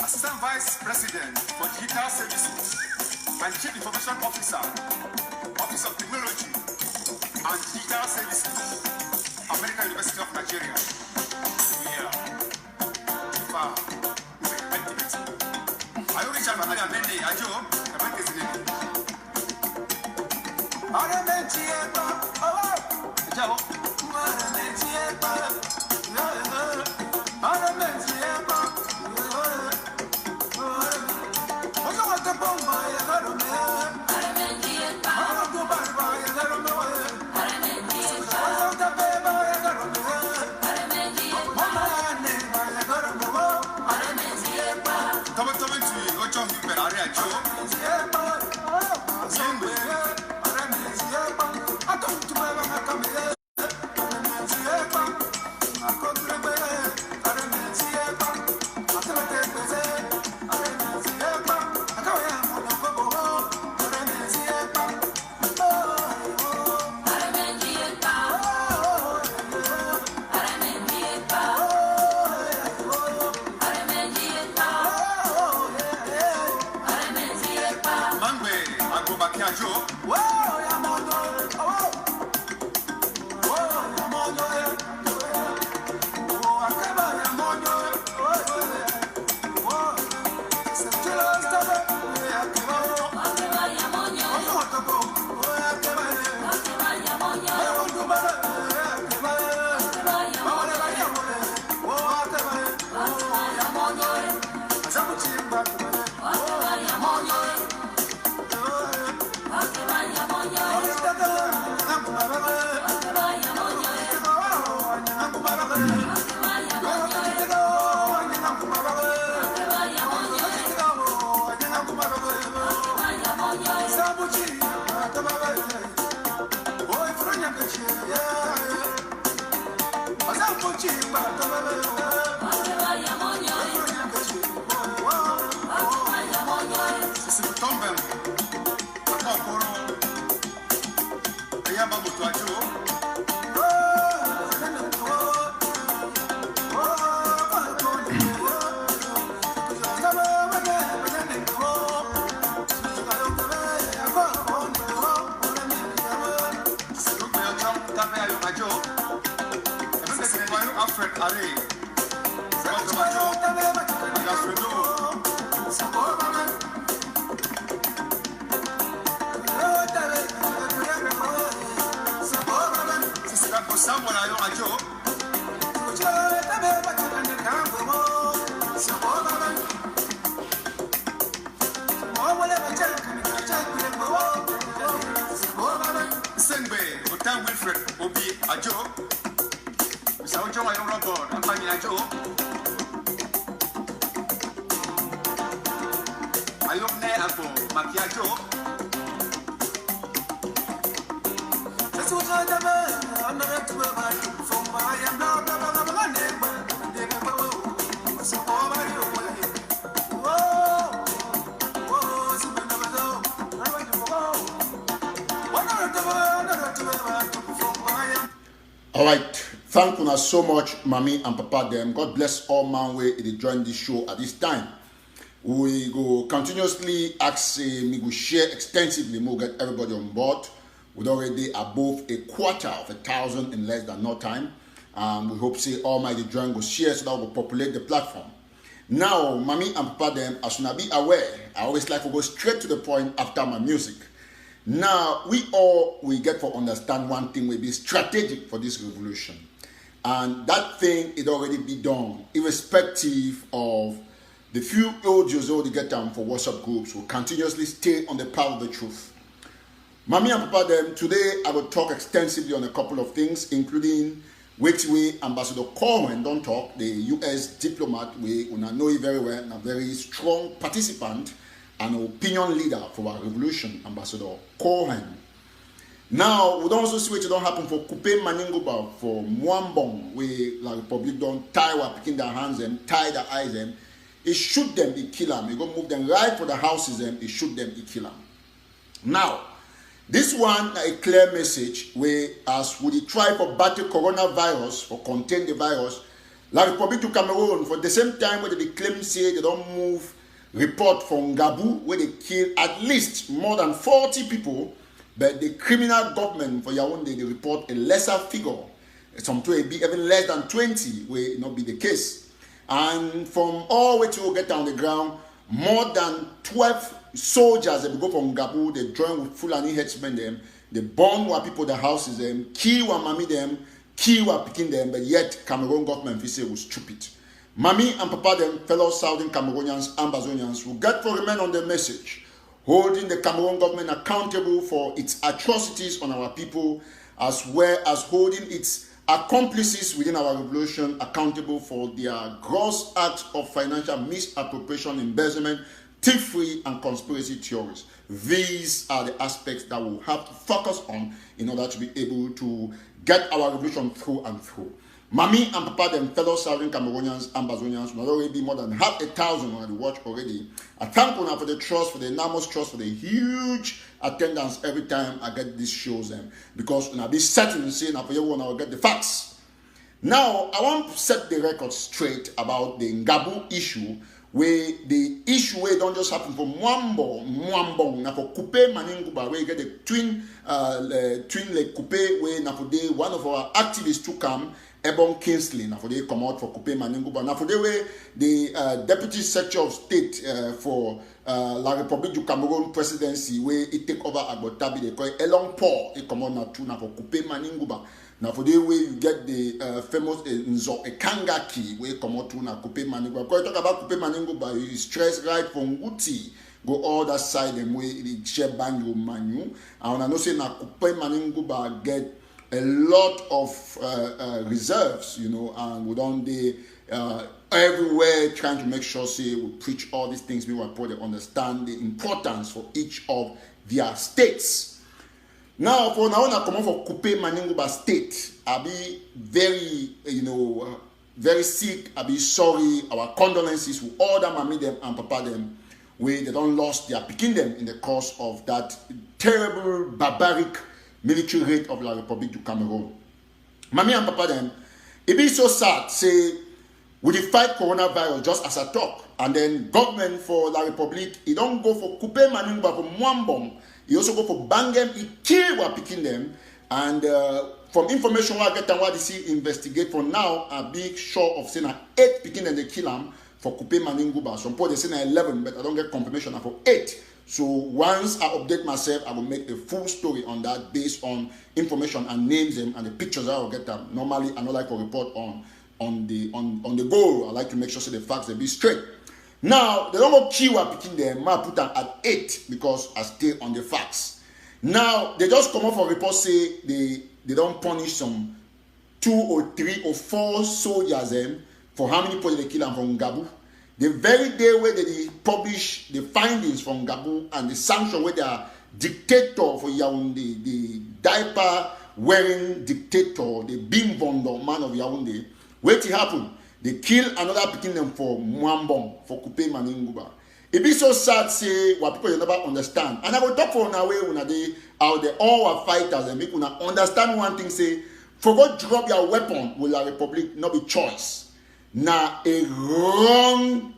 Assistant Vice President for Digital Services and Chief Information Officer, Office of Technology and Digital Services, American University of Nigeria. I only shall have a many ajo, a bank is in it. All right, thank you so much, Mommy and Papa them. God bless all man way they join this show at this time. We go continuously ask me go share extensively, we'll get everybody on board. With already above 250,000 in less than no time. We hope say all my join go share so that will populate the platform. Now, Mommy and Papa them, as you be aware, I always like to go straight to the point after my music. Now, we get to understand one thing will be strategic for this revolution. And that thing it already be done, irrespective of the few old users who get down for WhatsApp groups will continuously stay on the path of the truth. Mommy and Papa them, today I will talk extensively on a couple of things, including which way Ambassador Cohen don't talk, the US diplomat, we know it very well, and a very strong participant and opinion leader for our revolution, Ambassador Cohen. Now, we don't also see what don't happen for Kupe Maningoba, for Mwambong, where the Republic don't tie or picking their hands them, tie their eyes them. It shoot them, it kill them. It go move them right for the houses them, it shoot them, it kill them. Now, this one a clear message where as we try for battle coronavirus, for contain the virus, La Republic du Cameroon, for the same time where they claim say they don't move report from Gabu, where they kill at least more than 40 people, but the criminal government for Yaoundé, they report a lesser figure. Some to be even less than 20, will not be the case. And from all way to get on the ground, more than 12 soldiers that go from Gabu, they join with Fulani headsmen them, they burn what people the houses them, kill what mommy them, kill what picking them, but yet Cameroon government say was stupid. Mommy and Papa them, fellow Southern Cameroonians, Ambazonians, will get to remain on the message, holding the Cameroon government accountable for its atrocities on our people, as well as holding its accomplices within our revolution accountable for their gross acts of financial misappropriation, embezzlement, thievery, and conspiracy theories. These are the aspects that we'll have to focus on in order to be able to get our revolution through and through. Mommy and Papa, them fellow Southern Cameroonians, Ambazonians, will already be more than 500,000 on the watch already. I thank you for the trust, for the enormous trust, for the huge attendance every time I get these shows them. Because when I be certain saying for you I will get the facts. Now I want to set the record straight about the Ngabu issue, where the issue where don't just happen for Mwambo, now for Coupe Maninguba, where you get the twin leg Coupe, where now for day one of our activists to come. Ebon Kingsley, now for they come out for Coupe Maninguba. Now for the way the Deputy Secretary of State for La République du Cameroon presidency, where it take over Agbotabi, they call it Elon Paul, it come out now too now for Coupe Maninguba. Now for the way you get the famous Nzo Ekangaki, where come out too now Coupe Maninguba. Because you talk about Coupe Maninguba, you stress right from Nguti, go all that side and way the Chebango Manu. And I know say now Coupe Maninguba get a lot of reserves, you know, and we don't be everywhere trying to make sure, say, we preach all these things. We want to understand the importance for each of their states. Now, for now, I come on for Coupe Maninguba state. I'll be very, very sick. I'll be sorry. Our condolences to all the mommy them and papa them, where they don't lost their picking them in the course of that terrible, barbaric military raid of La République du Cameroon. Mommy and Papa them, it be so sad, say, we fight coronavirus just as I talk, and then government for La République, it don't go for Coupe Maninguba for Mwambong, he also go for Bangem, he kill what picking them, and from information I get and what they see investigate for now, a big sure of saying 8 picking and they kill them for Coupe Maninguba. Some people they say 11, but I don't get confirmation for 8. So once I update myself, I will make a full story on that based on information and names them and the pictures I will get them. Normally, I don't like to report on the goal. I like to make sure the facts they be straight. Now they don't go kill or picking them. I put them at 8 because I stay on the facts. Now they just come up for report say they don't punish some 2 or 3 or 4 soldiers them for how many people they kill them from Gabu. The very day where they publish the findings from Gabu and the sanction where they are dictator for Yaoundé, the diaper-wearing dictator, the bimbondo man of Yaoundé, what happened? They kill another picking them for Mwambong, for Coupe Maninguba. It be so sad, say, what people never understand. And I will talk for una way when they out there, all our fighters, and make una understand one thing, say, for God drop your weapon with La Republic, not be choice. Now a wrong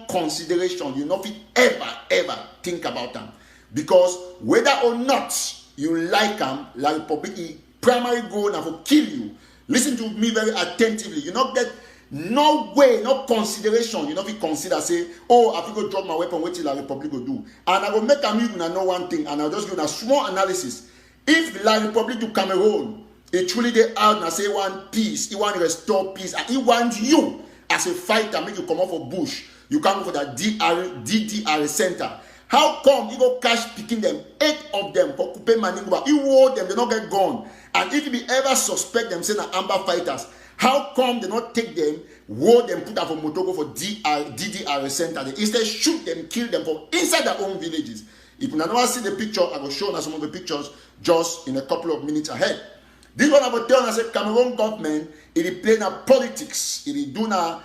consideration. You not ever think about them. Because whether or not you like them, La Republic primary goal now for kill you. Listen to me very attentively. You not get no way, no consideration. You not be consider say, oh, I go drop my weapon, what till La Republic go do. And I will make a move and know one thing, and I'll just give a small analysis. If La Republic to Cameroon, it truly they out and say one peace, he want to restore peace, and he wants you as a fighter, make you come off for bush. You come for the DDR center. How come you go cash picking them, 8 of them for Coupe Maninguba? You hold them, they not get gone. And if you be ever suspect them saying amber fighters, how come they not take them, hold them, put them for Motogo for DDR center? They instead shoot them, kill them for inside their own villages. If you never see the picture, I will show you some of the pictures just in a couple of minutes ahead. This one I will tell you, say Cameroon government, it is playing a politics, it is doing a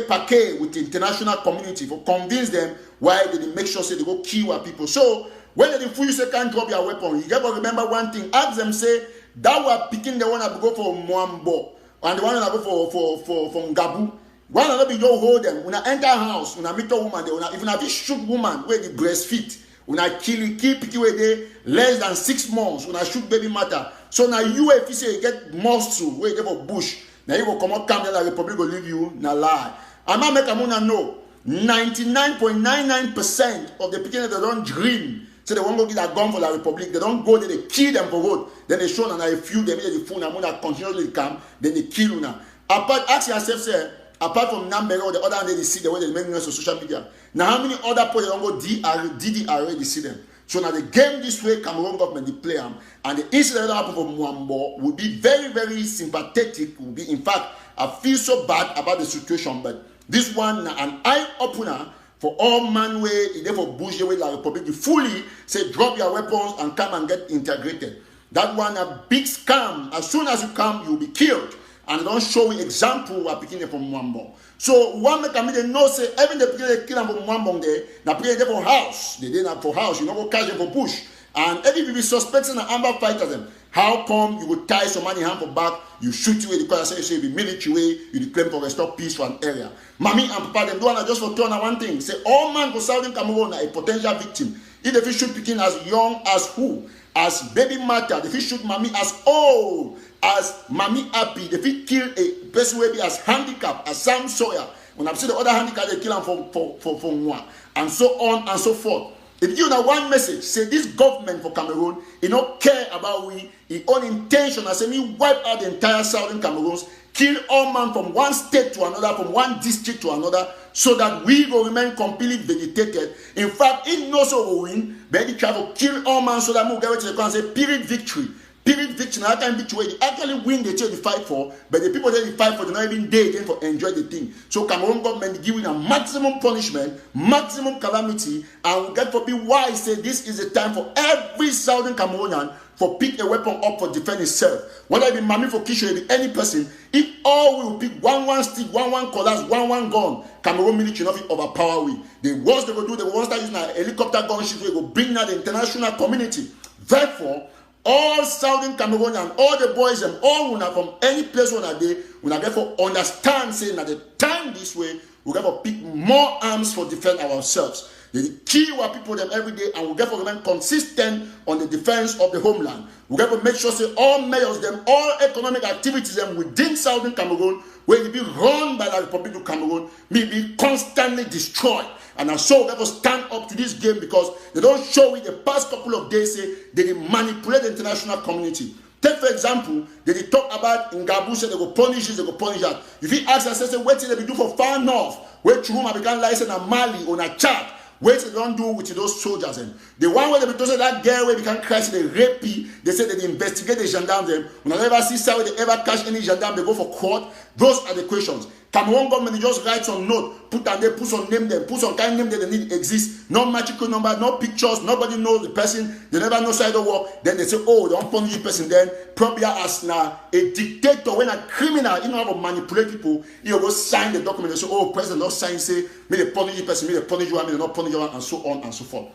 packet with the international community for convince them why they make sure say they go kill our people. So when they fool you say can't drop your weapon, you got to remember one thing. Ask them say that were picking the one that go for Mwambo. and the one that go for Ngabu. One that be don't hold them. When I enter house, when I meet a woman, if you have a shoot woman where the breastfeed, when I keep it where they less than 6 months, when I shoot baby matter. So now you if you say you get muscle where they for bush, now you will come out come there the Republic will leave you na lie. I'm not make a know 99.99% of the people that don't dream. So they won't go get a gun for the Republic. They don't go there, they kill them for vote. Then they show and I few them the phone and that continuously come, then they kill you now. Apart ask yourself, say, apart from number or the other day they see the way they make news on social media. Now how many other people they don't go DDR they see them? So now the game this way, Cameroon government they play them, and the incident that happened for Mwambo will be very, very sympathetic. Will be in fact, I feel so bad about the situation, but this one an eye opener for all man way, therefore bush away the Republic. You fully say drop your weapons and come and get integrated. That one a big scam. As soon as you come, you'll be killed. And don't show you example of picking them from Mwambo. So one make they know say even the people they kill them from Mwambo there, now play them for house. They didn't have for house, you know go catch them for bush. And every people suspecting an amber fighter them. How come you would tie some money hand for back, you shoot you because I say you be military way, you claim to restore peace for an area. Mommy and papa them do just for turn one thing. Say all man go Southern Cameroon a potential victim. If they shoot picking as young as who? As baby matter, if you shoot mommy as old, as mommy happy, if you kill a person will be as handicapped, as Sam Sawyer. When I see the other handicap, they kill them for one, and so on and so forth. If you know one message, say this government for Cameroon, he don't care about we, his own intention, I say me wipe out the entire Southern Cameroons, kill all man from one state to another, from one district to another, so that we will remain completely vegetated. In fact, it knows so will win, but he try to kill all man so that we get to the and say period victory. Period victory, now that kind of victory, they actually win the thing they fight for, but the people that they fight for, they're not even there again for enjoy the thing. So Cameroon government giving a maximum punishment, maximum calamity, and we get for be why say this is the time for every Southern Cameroonian for pick a weapon up for defend itself. Whether it be Mami for Kisho, it be any person, if all will pick one stick, one cutlass, one gun, Cameroon military not overpower we. The worst they will do, they will start using a helicopter gunship, they will bring down the international community. Therefore, all Southern Cameroonian, all the boys and all who are from any place where they will therefore understand saying at the time this way, we have to pick more arms for defend ourselves. They kill our people them every day, and we have to remain consistent on the defense of the homeland. We have to make sure say all mayors them, all economic activities them within Southern Cameroon, where it be run by the Republic of Cameroon, may be constantly destroyed. And so we have to stand up to this game because they don't show it the past couple of days say they manipulate the international community. Take for example, they talk about in Ngabu say they go punish this, they go punish that. If you ask us, say what they do for far north, where Chuma began license in Mali on a Chad, what they don't do with those soldiers. And the one where they be say that girl where we can crash the rapey, they say they investigate the gendarmes them. When I never see how they ever catch any gendarme, they go for court. Those are the questions. Cameroon government just writes on note, put on there, put some name them, put some kind of name that they need exist. No magical number, no pictures, nobody knows the person, they never know side of work. Then they say, oh, they don't punish the person then. Probably as now a dictator, when a criminal, you know how to manipulate people, you go sign the document and say, oh, president not sign, say, may they punish the person, may they punish you, may they not punish you, and so on and so forth.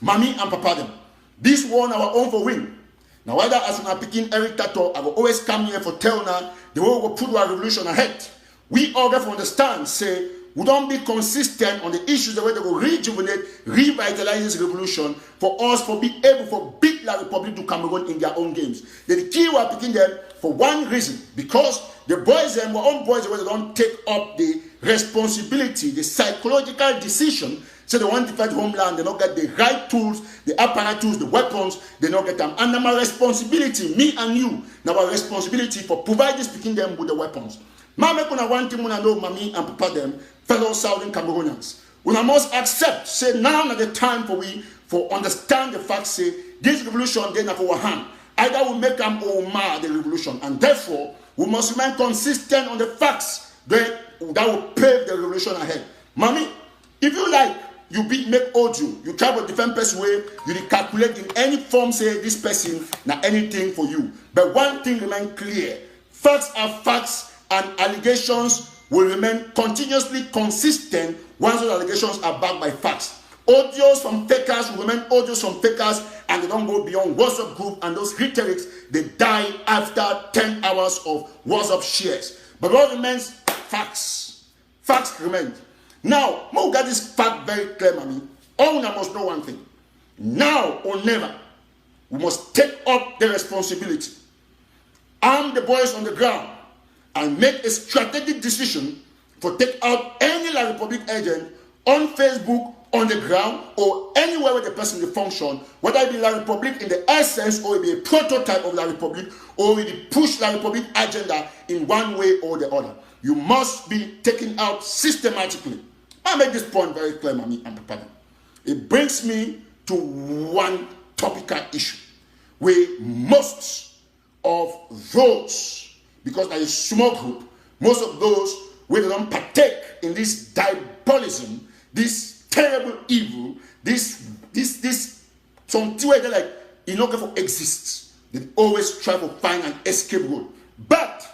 Mommy and papa them. This one our own for win. Now whether as we are picking Eric Tato, I will always come here for tell now the way we will put our revolution ahead. We all have to understand, say, we don't be consistent on the issues the way they will rejuvenate, revitalize this revolution for us to be able to beat the Republic to Cameroon in their own games. The key we are picking them for one reason, because the boys and our own boys, they don't take up the responsibility, the psychological decision. So they want to fight homeland, they don't get the right tools, the apparatus, the weapons, they don't get them. And my responsibility, me and you, now our responsibility for providing speaking them with the weapons. Mama kuna one thing when I know mommy and papa them, fellow Southern Cameroonians. We must accept, say now is the time for we for understand the fact, say this revolution then for our hand. Either we make them or mar the revolution, and therefore we must remain consistent on the facts that will pave the revolution ahead. Mommy, if you like, you make audio, you try to defend person way, you calculate in any form, say this person, not anything for you. But one thing remain clear: facts are facts. And allegations will remain continuously consistent once those allegations are backed by facts. Audios from fakers will remain audios from fakers, and they don't go beyond WhatsApp group, and those rhetorics, they die after 10 hours of WhatsApp shares. But what remains? Facts. Facts remain. Now, we'll get this fact very clear, mommy. All must know one thing. Now or never, we must take up the responsibility, arm the boys on the ground, and make a strategic decision for take out any La Republic agent on Facebook, on the ground, or anywhere where the person will function, whether it be La Republic in the essence, or it be a prototype of La Republic, or it push La Republic agenda in one way or the other. You must be taken out systematically. I make this point very clear, mommy and papa. It brings me to one topical issue where most of those, because there is a small group, most of those where they don't partake in this diabolism, this terrible evil, this something where they're like, for exists. They always try to find an escape route. But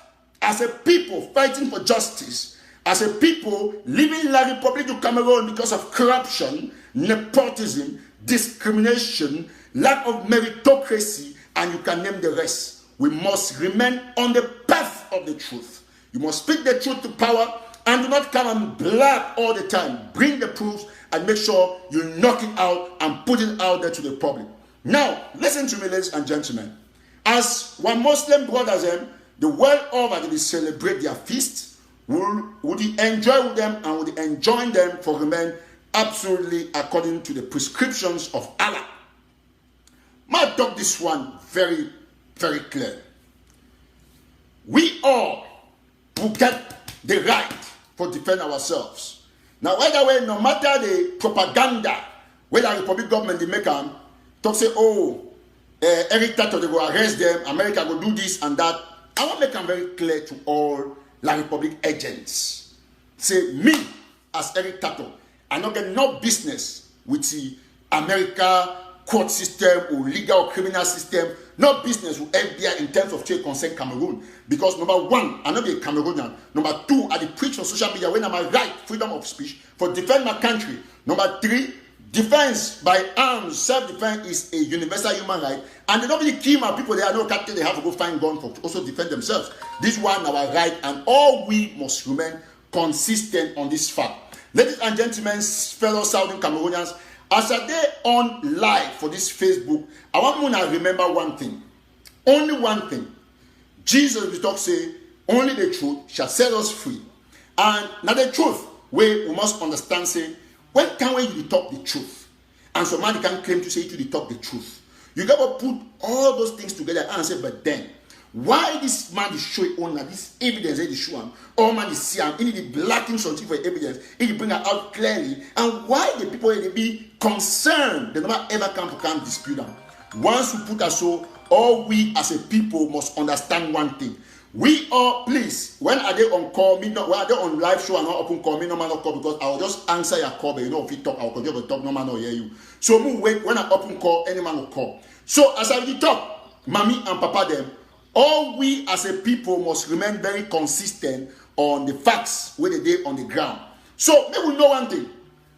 as a people fighting for justice, as a people living La Republic du Cameroon because of corruption, nepotism, discrimination, lack of meritocracy, and you can name the rest, we must remain on the path of the truth. You must speak the truth to power, and do not come and blab all the time. Bring the proofs and make sure you knock it out and put it out there to the public. Now, listen to me, ladies and gentlemen. As one Muslim brothers, the world over, they celebrate their feast. Would he enjoy with them, and would he enjoin them for remain absolutely according to the prescriptions of Allah? I talk this one very, very clear. We all will get the right for defend ourselves. Now, either way, no matter the propaganda where the Republic government they make them talk say, Eric Tato they go arrest them, America go do this and that. I want to make them very clear to all La Republic agents. Say me as Eric Tato, I don't get no business with the America court system or legal or criminal system, no business with FBI in terms of trade concern Cameroon. Because number one, I not be a Cameroonian. Number two, I preach on social media when I'm a right, freedom of speech, for defend my country. Number three, defense by arms, self-defense is a universal human right. And they don't really kill my people. They are no captain, they have to go find gun for to also defend themselves. This one our right, and all we must remain consistent on this fact. Ladies and gentlemen, fellow Southern Cameroonians, as I day on live for this Facebook, I want you to remember one thing. Only one thing. Jesus will talk say, only the truth shall set us free. And now the truth, we must understand say, when can we talk the truth? And somebody can claim to say you talk the truth. You got to put all those things together and say, but then, why this man is showing on this evidence that is showing? All man is seeing, he need blacking something for evidence, he bring it out clearly, and why the people they be concerned, they never ever come dispute them. Once we put us so, all we as a people must understand one thing. We all, please, when are they on call, when are they on live show and not open call, me no man not call because I will just answer your call, but you know if you talk, I will continue to talk, no man will hear you. So move wait, when I open call, any man will call. So as I will talk, mommy and papa them, all we as a people must remain very consistent on the facts where they dey on the ground. So they will know one thing,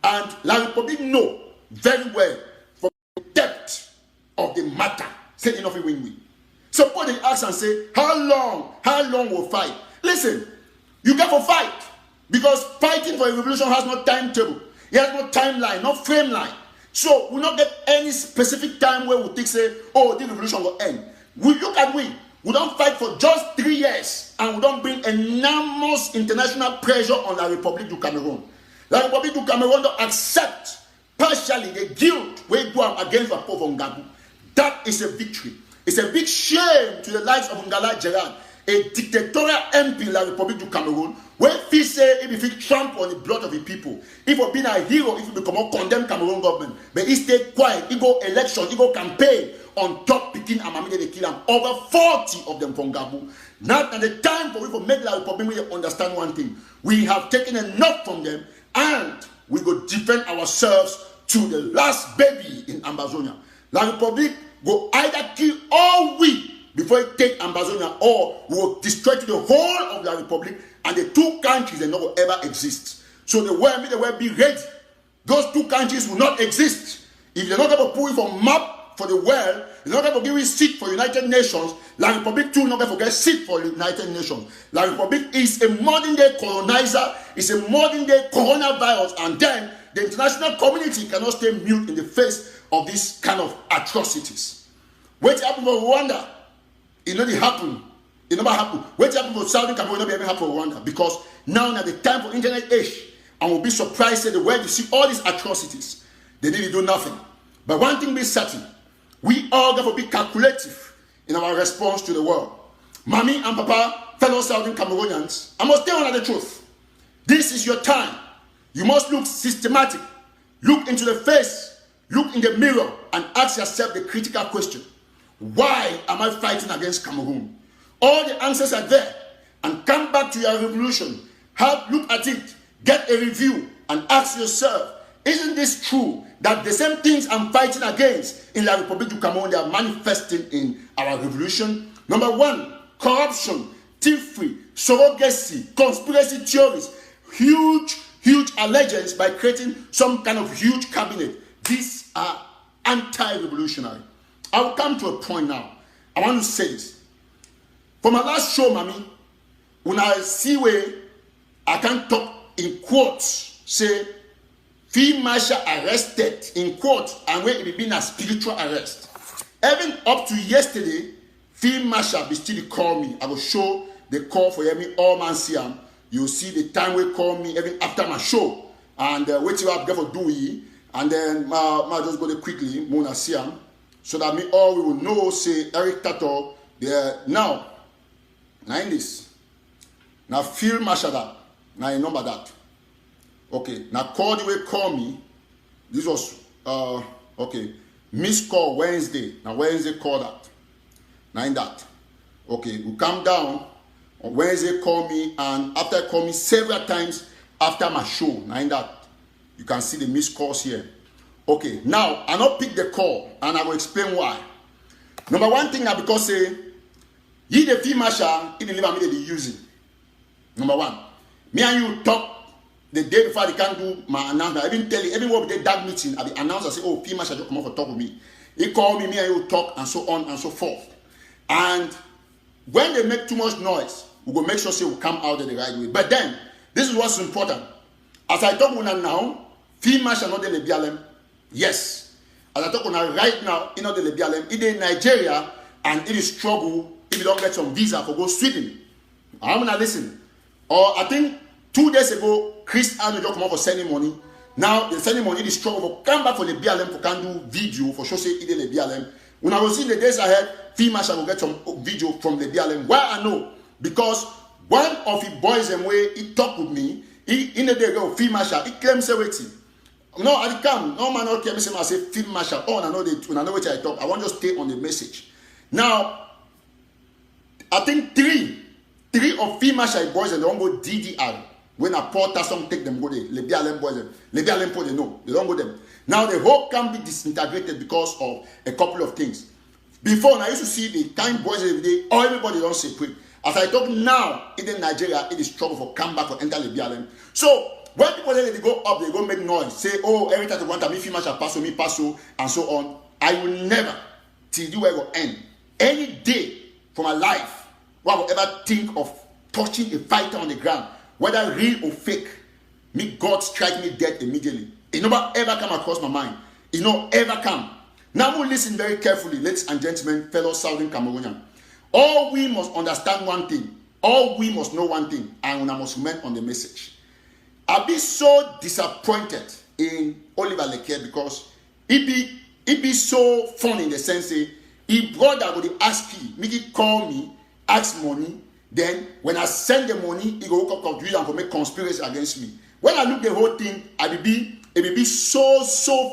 and La Republic know very well from the depth of the matter. Say enough a win-win. Suppose they ask and say, how long will fight? Listen, you got to fight. Because fighting for a revolution has no timetable. It has no timeline, no frame line. So we not get any specific time where we think say, oh, this revolution will end. We look at we don't fight for just 3 years and we don't bring enormous international pressure on La Republic du Cameroon. La Republic du Cameroon don't accept partially the guilt we go against the people of Ngabu. That is a victory. It's a big shame to the lives of Ngala Gerard, a dictatorial MP in La Republic du Cameroon, where he say if he trample on the blood of the people, if he been a hero, if he become a condemned Cameroon government, but he stay quiet, he go election, he go campaign on top picking Amamide they kill him. Over 40 of them from Gabu. Now at the time for we to make La Republic, we understand one thing. We have taken enough from them and we go defend ourselves to the last baby in Ambazonia. La Republic go either kill all we before it take Ambazonia, or we will destroy to the whole of La Republic, and the two countries they not will ever exist. So the world be ready. those two countries will not exist. If they're not going to put it for map for the world, they're not going to give it seat for United Nations, La Republic too not going to get seat for the United Nations. La Republic is a modern day colonizer, it's a modern day coronavirus, and then the international community cannot stay mute in the face of this kind of atrocities. What happened for Rwanda? It not happen. It never happened. What happened for Southern Cameroon? It not happen for Rwanda, because now at the time for internet age, and we'll be surprised at the way you see all these atrocities. They didn't do nothing. But one thing be certain, we all got to be calculative in our response to the world. Mommy and Papa, fellow Southern Cameroonians, I must tell you the truth. This is your time. You must look systematic. Look into the face. Look in the mirror and ask yourself the critical question. Why am I fighting against Cameroon? All the answers are there. And come back to your revolution. Look at it. Get a review and ask yourself, isn't this true that the same things I'm fighting against in La Republic du Cameroon, they are manifesting in our revolution? Number one, corruption, thievery, surrogacy, conspiracy theories, huge allegiance by creating some kind of huge cabinet. These are anti-revolutionary. I'll come to a point now. I want to say this. For my last show, Mommy, when I see where I can't talk in quotes, say, Field Marshal arrested in court and where it been a spiritual arrest. Even up to yesterday, Field Marshal be still call me. I will show the call for me, all man see him. You'll see the time we call me even after my show. And what you have got for doing. And then I just go there quickly, Mona see him. So that me all we will know, say, Eric Tato, there now in this. Now Field Marshal that. Now you number that. Okay, now call the way call me. This was okay. Missed call Wednesday. Now Wednesday call that. Now in that. Okay, we come down on Wednesday call me, and after call me several times after my show. Now in that. You can see the missed calls here. Okay, now I not pick the call and I will explain why. Number one thing, now because say ye the Field Marshal, he deliver me the using. Number one. Me and you talk the day before they can't do my announcement. I even tell you, everyone with that meeting, I be announced, I say, oh, Field Marshal just come up for talk with me. He called me and you talk, and so on and so forth. And when they make too much noise, we will make sure say we come out the right way. But then, this is what's important. As I talk with them now, Field Marshal not the BLM. Yes. As I talk with them right now, he not the BLM. He in Nigeria, and it is struggle if you don't get some visa for go Sweden. I'm gonna listen. Or I think 2 days ago, Chris Arnold just come out for sending money. Now, the sending money is struggle for come back for the BLM for can do video for show say it the BLM. When I was in the days ahead, Field Marshal will get some video from the BLM. Why I know? Because one of the boys and way he talked with me, he in the day ago, Field Marshal, he claims say waiting. No, I come. No man not claim say I say Field Marshal. Oh, I know when I know what I talk. I want to stay on the message. Now, I think three of Field Marshal boys and they don't go DDR. When a porter some take them go there. Le BLM boys, le BLM boys, they know. They don't go them. Now the whole can be disintegrated because of a couple of things. Before, I used to see the kind boys every day, or everybody don't separate. As I talk now, in Nigeria, it is trouble for come back or enter the BLM. So, when people say they go up, they go make noise, say, oh, every time they want to me, Field Marshal pass me, and so on. I will never, till you ever end, any day for my life, where I will ever think of touching a fighter on the ground, whether real or fake, me God strike me dead immediately. It never ever come across my mind. It not ever come. Now we listen very carefully, ladies and gentlemen, fellow Southern Cameroonians. All we must understand one thing. All we must know one thing, and we must remain on the message. I've been so disappointed in Oliver Leke because it be so funny in the sense that he brother would ask me call me, ask money. Then when I send the money, he go up confused and go make conspiracy against me. When I look the whole thing, it will be so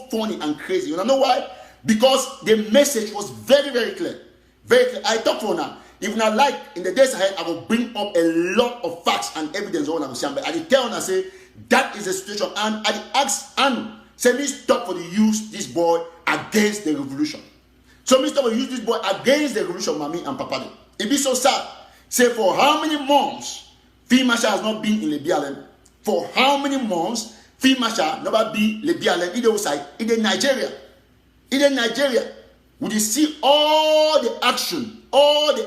funny and crazy. You know why? Because the message was very, very clear. Very clear. I talk for now. If I like, in the days ahead, I will bring up a lot of facts and evidence on what I'm. But I tell and say that is the situation. And I ask Anu, say me stop for the use this boy against the revolution. So me stop for use this boy against the revolution, Mommy and Papa. It be so sad. Say for how many months Field Marshal has not been in the BLM? For how many months Field Marshal, never be Lebiale, either side, either Nigeria. Either Nigeria. Would you see all the action, all of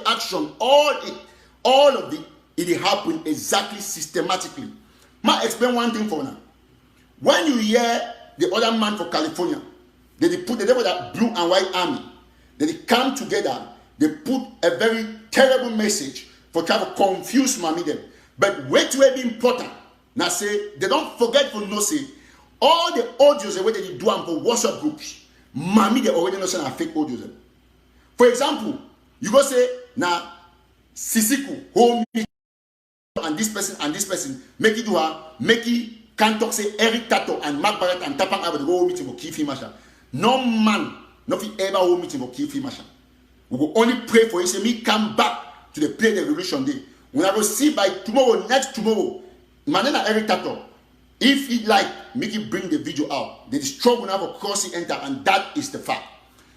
it happened exactly systematically. Ma explain one thing for now. When you hear the other man for California, they put the that blue and white army, they come together, they put a very terrible message for trying to confuse Mami them. But wait will be important. Now say they don't forget for no say all the audios the way they do them for WhatsApp groups. Mami they already know say na fake audios. For example, you go say now Sisiku home and this person make it do her make it can't talk say Eric Tato and Mark Barrett and Tapang Abba go meeting for Key Field Marshal. No man, nothing ever home meeting for Key Field Marshal. We will only pray for you. Say me come back to the play the revolution day. When I will see by tomorrow, next tomorrow, Manena Eric Tato, if he like, make it bring the video out. The struggle will have a crossing enter, and that is the fact.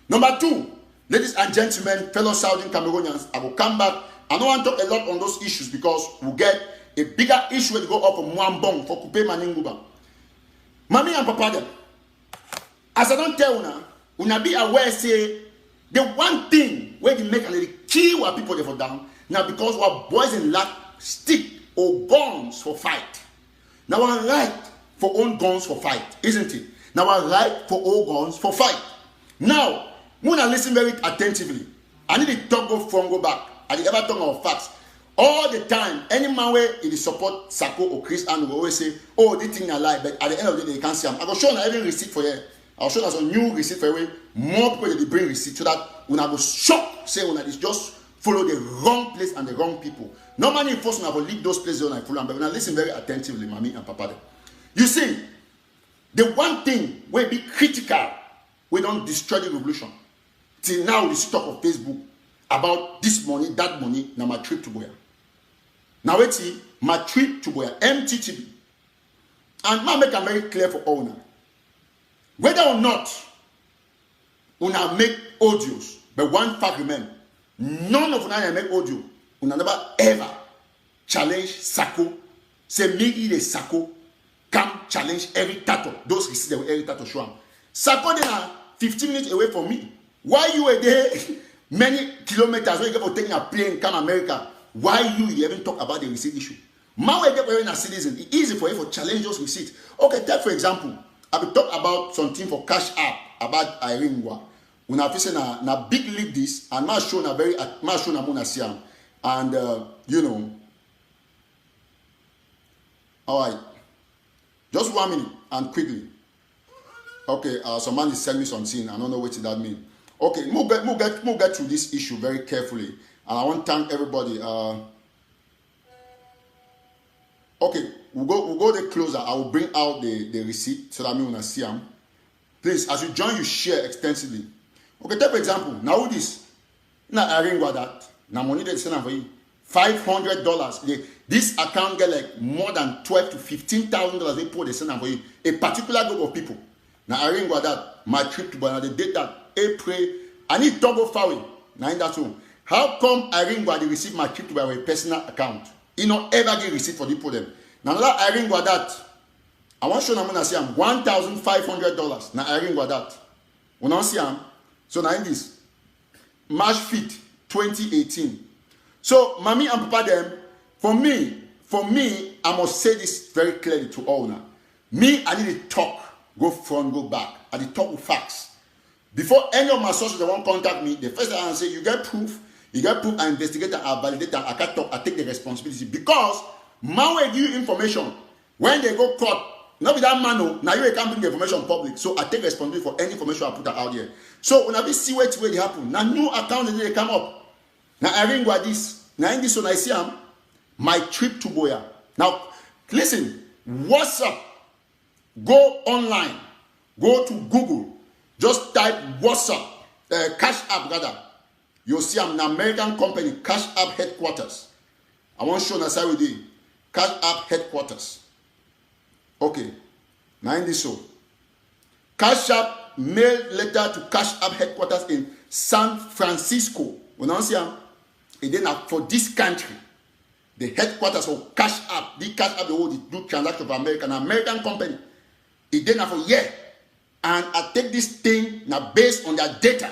Number 2, ladies and gentlemen, fellow Southern Cameroonians, I will come back. I don't want to talk a lot on those issues because we'll get a bigger issue to go up from Mwambong for Kupe Maninguba. Mami and Papa them. As I don't tell you now, be aware say the one thing where they make a little key what people they for down now because what boys in lack stick or guns for fight. Now I right for own guns for fight, isn't it? Now I right for all guns for fight. Now, when I listen very attentively, I need to talk go back. I did ever talk about facts. All the time, any man where it is support Sako or Chris and will always say, oh, this thing I lie, but at the end of the day, they can't see them. I will show them every receipt for you. I'll show them some new receipt for you. More people they bring receipt so that when I go shock, say when I just follow the wrong place and the wrong people. No money force I will leave those places when I follow them, but when I listen very attentively, Mami and Papa. You see, the one thing will be critical, we don't destroy the revolution. Till now, the talk of Facebook about this money, that money, now my trip to Boya. Now wait see, my trip to Boya, MTTB. And I make it very clear for all now. Whether or not una make audios, but one fact remain, none of una make audio, una never ever challenge Sako, say me the Sako, come challenge every tattoo. Those receipts that every tattoo show them. Sako they are 15 minutes away from me. Why you were there many kilometers when you go for taking a plane come America? Why you even talk about the receipt issue? Man we get for a citizen, it's easy for you to challenge those receipts. Okay, take for example, I will talk about something for Cash App about Iringwa. When I say na big league this and Marshal na very Marshal na muna siam and you know. All right, just 1 minute and quickly. Okay, someone is sending me something. I don't know what that means. Okay, we'll get through this issue very carefully. And I want to thank everybody. Okay, we'll go there closer. I will bring out the receipt so that me wanna see them. Please, as you join, you share extensively. Okay, take for example, now this. Now I ring about that. Now money they send for you. $500. This account get like more than $12,000 to $15,000 they put they send for you. A particular group of people. Now I ring about that. My trip to Ghana, the date that April. I need double fouling. Now in that one. How come I ring about they receive my trip to by a personal account? You know ever get receipt for the people them. Now that I ring about that. I want to show them say I'm $1,500. Now I ring about that. When I see them, so now in this March 5th, 2018. So Mami and Papa them, for me, I must say this very clearly to all now. Me, I need to talk, go front, go back. I need to talk with facts. Before any of my sources that won't contact me, the first thing I say, you get proof, I investigate, I validate, I can't talk, I take the responsibility. Because man will give you information. When they go court, not with that man, now you can't bring the information public. So I take responsibility for any information I put out there. So when I be see where it happen, now new account they come up. Now I ring with this. Now in this one I see my trip to Boya. Now listen, WhatsApp. Go online. Go to Google. Just type WhatsApp. Cash App rather. You'll see an American company, Cash App headquarters. I want to show you how we do. Cash App headquarters. Okay. Now in this show. Cash App mail letter to Cash App headquarters in San Francisco. We don't see them. And then for this country, the headquarters of Cash App, the Cash App, the whole do transaction for America, an American company. It did not for year. And I take this thing now based on their data.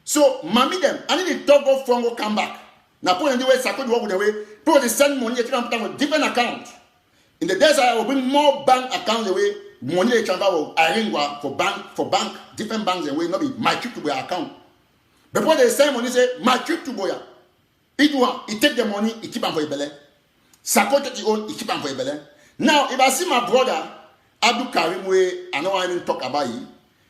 So, mommy them, I need to talk off from go come back. Now, put in the way, Sako walk with the way, put the send money, you can put with different account. In the days I will bring more bank account the way money they transfer will arrange for bank, different banks the way, not be my trip to boya account. Before they send money, say my trip to boya. It one, he take the money, he keep on for a belly. Sako take the own, he keep on for a belly. Now, if I see my brother, Abdul Karim way, I know I didn't talk about it.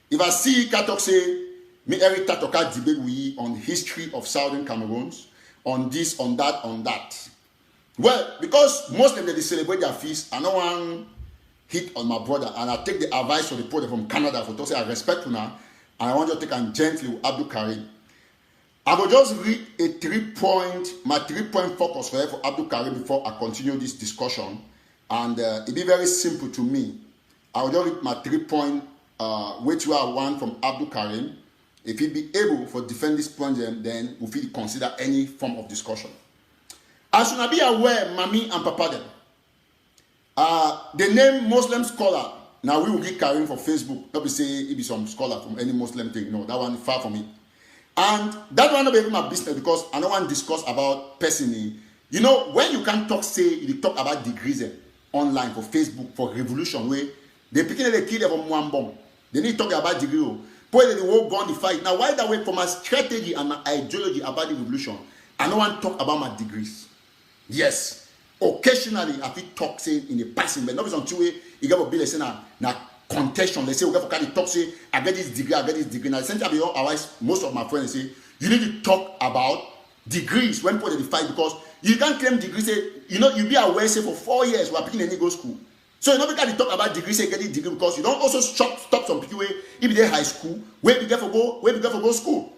If I see Katok say, me every Tatoka debate we on history of Southern Cameroons, on this, on that, on that. Well, because most of them they celebrate their feast, I know one hit on my brother, and I take the advice of the brother from Canada for to say I respect you now, and I want you to take and gently with Abdul Karim. I will just read a 3-point focus for Abdul Karim before I continue this discussion, and it'll be very simple to me. I will just read my 3-point, which I want from Abdul Karim. If he be able to defend this point, then we will consider any form of discussion. As you not be aware, Mommy and Papa them, the name Muslim scholar, now we will give Karim for Facebook. Not be say it be some scholar from any Muslim thing. No, that one far from it. And that one not be even my business because I don't want to discuss about personally. You know, when you can talk, say you talk about degrees online for Facebook, for revolution, where they picking the kid from one bomb. They need to talk about degree. Boy, they won't go on the fight. Now, why that way for my strategy and my ideology about the revolution? I don't want to talk about my degrees. Yes, occasionally I feel talk say in a passing, but not on two way. You got to be like na contention. They say we got to talk say I get this degree. Now, essentially, otherwise most of my friends say you need to talk about degrees when put in the fight because you can't claim degrees. Say you know you be aware say for 4 years we are picking any go school. So you know we can't talk about degree, say getting degree because you don't also stop some people if they high school, where we get for go school.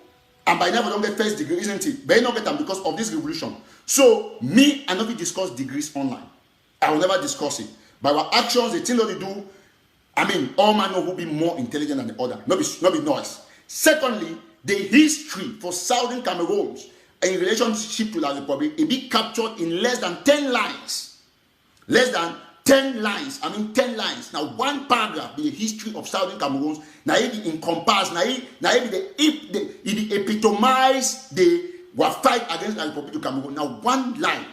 And by now we don't get first degree, isn't it? But you not get them because of this revolution. So me, I never discuss degrees online. I will never discuss it. By our actions, the thing that they do, I mean, all man will be more intelligent than the other. Not be noise. Secondly, the history for Southern Cameroons in relationship to the Republic, it be captured in less than 10 lines. Less than 10 lines. I mean 10 lines. Now one paragraph be the history of Southern Cameroons. Now it encompass. Now it epitomize the fight against the Republic of Cameroon. Now one line,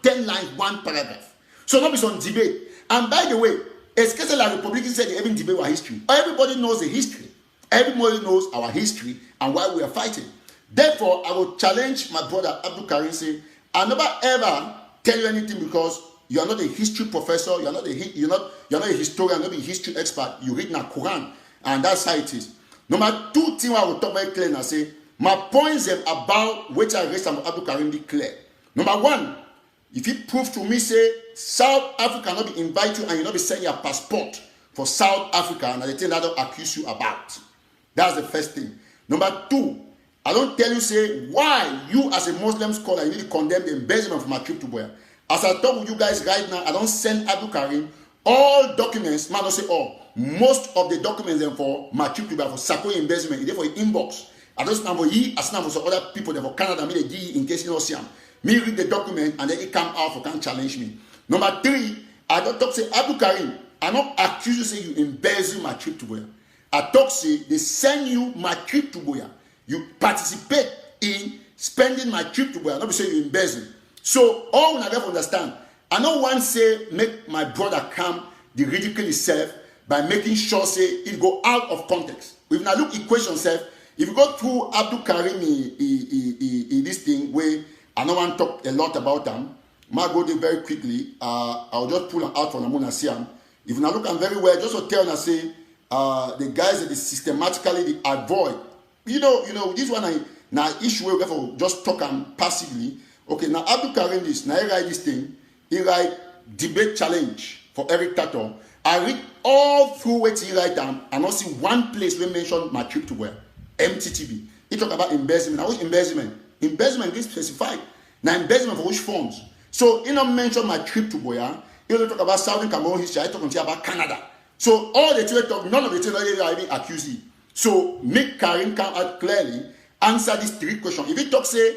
10 lines, one paragraph. So not be some debate. And by the way, especially the Republicans said they even debate our history. Everybody knows the history. Everybody knows our history and why we are fighting. Therefore, I will challenge my brother Abdul Karim say, I never ever tell you anything because you are not a history professor, you're not a historian, not a history expert. You read in the Quran, and that's how it is. Number two thing I will talk very clear and I say, my points about which I raised from Abdul Karim be clear. Number one, if you prove to me, say, South Africa not be invite you and you not be sending your passport for South Africa, and the thing that I don't accuse you about. That's the first thing. Number two, I don't tell you, say, why you as a Muslim scholar, you need to condemn the embezzlement from my trip to Boya. As I talk with you guys right now, I don't send Abdul Karim all documents, man, don't say all. Most of the documents then for my trip to Boya for Sako embezzlement, they for inbox. I don't stand for you, I stand for some other people that for Canada, me they give you in case you don't see them. Me read the document and then it come out for can challenge me. Number three, I don't talk say Abdul Karim, I don't accuse you say you embezzle my trip to Boya. I talk say they send you my trip to Boya. You participate in spending my trip to Boya. Not be say you embezzle. So all we have to understand. I don't want to say make my brother come the ridicule himself by making sure say it go out of context. If now look equation self, if you go through Abdul Karim in this thing where I don't want to talk a lot about them, I go there very quickly. I'll just pull them out from the moon and see them. If you now look them very well, just to tell and say the guys that they systematically avoid. You know this one now issue where we therefore just talk them passively. Okay, now Abdul Karim this, now he write this thing, he write debate challenge for Eric Tato. I read all through what he write down and not see one place where mention my trip to where MTTB. He talk about embezzlement. Now which embezzlement? Embezzlement is specified. Now embezzlement for which forms? So he not mention my trip to Boya. He only talk about Southern Cameroon history. I talk about Canada. So all the two talk, none of the two are even accused. So make Karim come out clearly, answer these three questions. If he talk say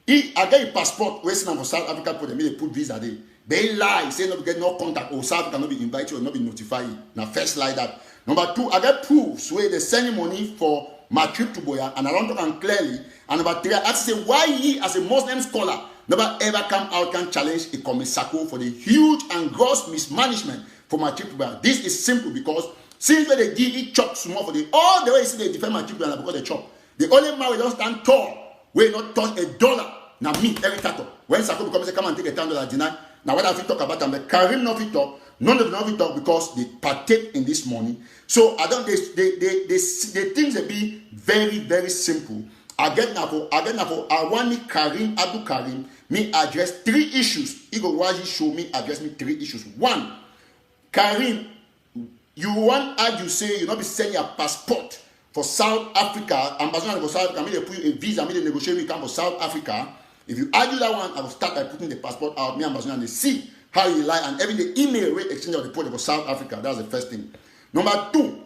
I get a passport, waiting for South Africa, for them, they put visa there. They lie, say no get no contact, or South Africa not be invited or not be notified. Now first lie that. Number 2, I get proofs where they send money for my trip to Boya, and I don't talk clearly. And number 3, I ask say why he as a Muslim scholar never ever come out can challenge a Sako for the huge and gross mismanagement for my trip to Boya. This is simple because since when they give it chop small for the all the way you see they defend my trip to Boya because they chop. The only man we don't stand tall, we not touch $1. Now me every tackle. When Sako becomes say come and take a $10 deny. Now what have you talk about them? The Karim not fit talk. None of them not talk because they partake in this money. So I don't. They things they be very very simple. I want me Karim Abdul Karim me address 3 issues. He go why he show me address me 3 issues. 1, Karim, you want you say you not be sending your passport for South Africa, ambassador for South Africa. Me they put you a visa. Me they negotiate with you come for South Africa. If you argue that one, I will start by putting the passport out. Me ambassador and they see how you lie and every day email rate exchange of the report for South Africa. That's the first thing. Number 2,